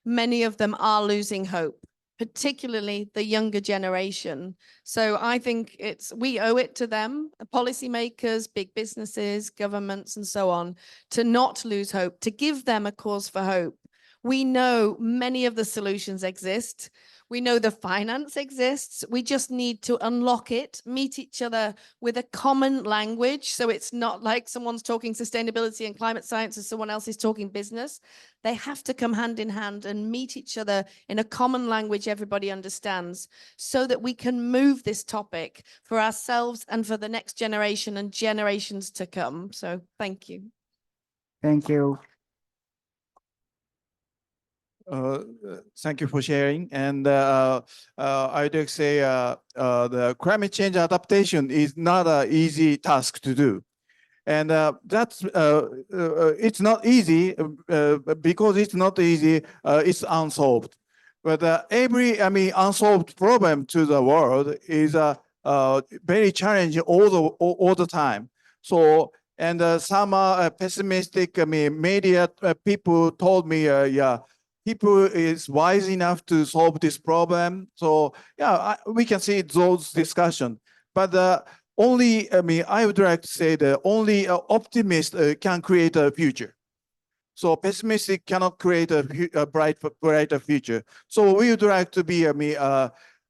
many of them are losing hope, particularly the younger generation. So I think we owe it to them, policymakers, big businesses, governments, and so on, to not lose hope, to give them a cause for hope. We know many of the solutions exist. We know the finance exists. We just need to unlock it, meet each other with a common language. So it's not like someone's talking sustainability and climate science and someone else is talking business. They have to come hand in hand and meet each other in a common language everybody understands so that we can move this topic for ourselves and for the next generation and generations to come. So thank you. Thank you. Thank you for sharing. And I'd like to say the climate change adaptation is not an easy task to do. And it's not easy because it's not easy, it's unsolved. But every, unsolved problem to the world is very challenging all the time. So, and some pessimistic media people told me, people is wise enough to solve this problem. So yeah, we can see those discussions. But only, I would like to say that only optimist can create a future. So pessimistic cannot create a brighter future. So we would like to be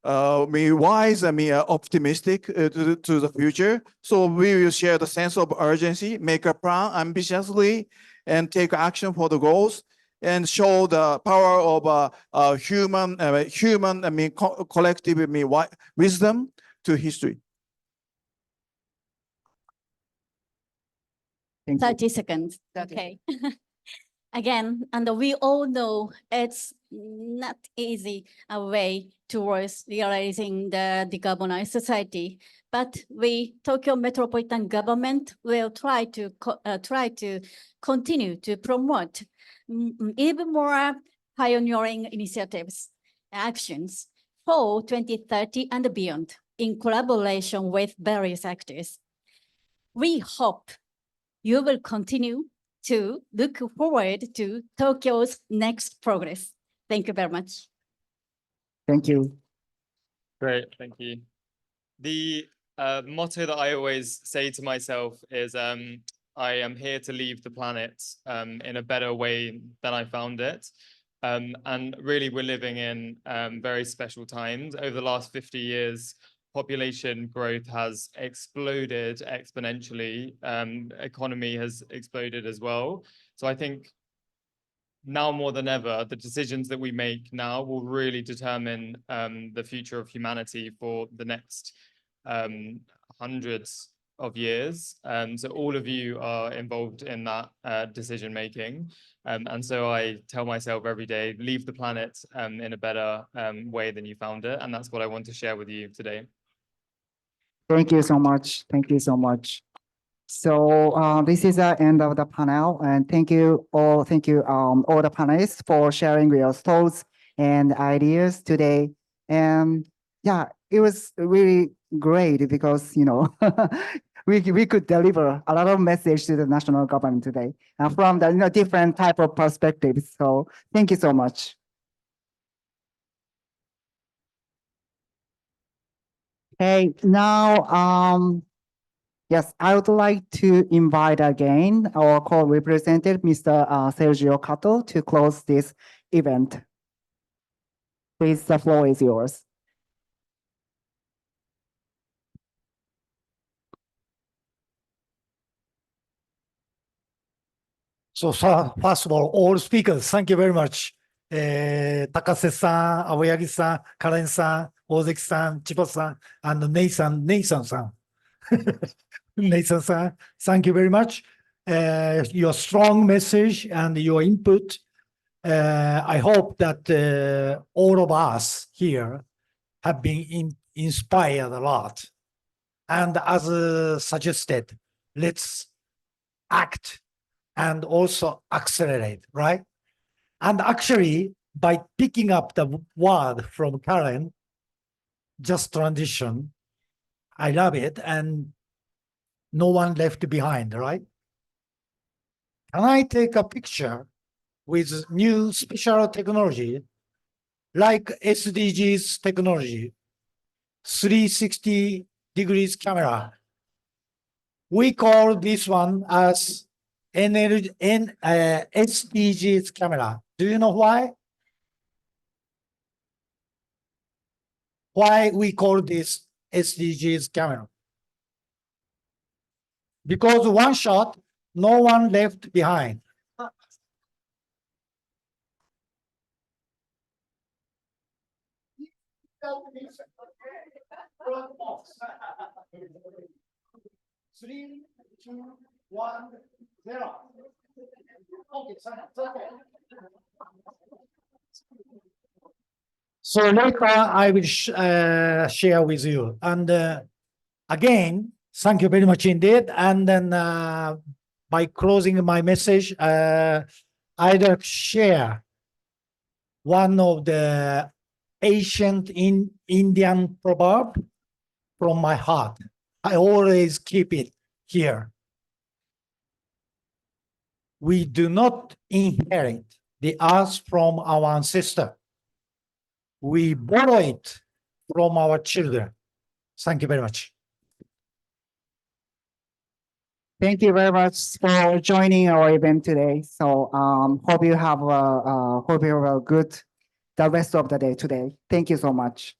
wise, optimistic to the future. So we will share the sense of urgency, make a plan ambitiously, and take action for the goals, and show the power of human collective wisdom to history. 30 seconds. Okay. Again, and we all know it's not easy a way towards realizing the decarbonized society, but we, Tokyo Metropolitan Government, will try to continue to promote even more pioneering initiatives actions for 2030 and beyond in collaboration with various actors. We hope you will continue to look forward to Tokyo's next progress. Thank you very much. Thank you. Great, thank you. The motto that I always say to myself is I am here to leave the planet in a better way than I found it. And really, we're living in very special times. Over the last 50 years, population growth has exploded exponentially. Economy has exploded as well. So I think now more than ever, the decisions that we make now will really determine the future of humanity for the next hundreds of years. So all of you are involved in that decision making. And so I tell myself every day, leave the planet in a better way than you found it. And that's what I want to share with you today. Thank you so much. Thank you so much. So this is the end of the panel, and thank you all the panelists for sharing your thoughts and ideas today. And yeah, it was really great because we could deliver a lot of message to the national government today from the different type of perspectives. So thank you so much. Okay, now yes, I would like to invite again our co-representative, Mr. Sergio Cato, to close this event. Please, the floor is yours. So, first of all speakers, thank you very much. Takase-san, Aoyagi-san, Karen-san, Ozeki-san, Chiba-san, and Nathan-san. Nathan-san, thank you very much. Your strong message and your input. I hope that all of us here have been inspired a lot. And as suggested, let's act and also accelerate, right? And actually, by picking up the word from Karen, just transition, I love it, and no one left behind, right? Can I take a picture with new special technology, like SDGs technology, 360 degrees camera? We call this one as SDGs camera. Do you know why? Why we call this SDGs camera? Because one shot, no one left behind. Three, two, 1, 0. Okay, so later I will share with you. And again, thank you very much indeed. And then by closing my message, I'd like to share one of the ancient Indian proverb from my heart. I always keep it here. We do not inherit the earth from our ancestor. We borrow it from our children. Thank you very much. Thank you very much for joining our event today. So hope you have a good the rest of the day today. Thank you so much.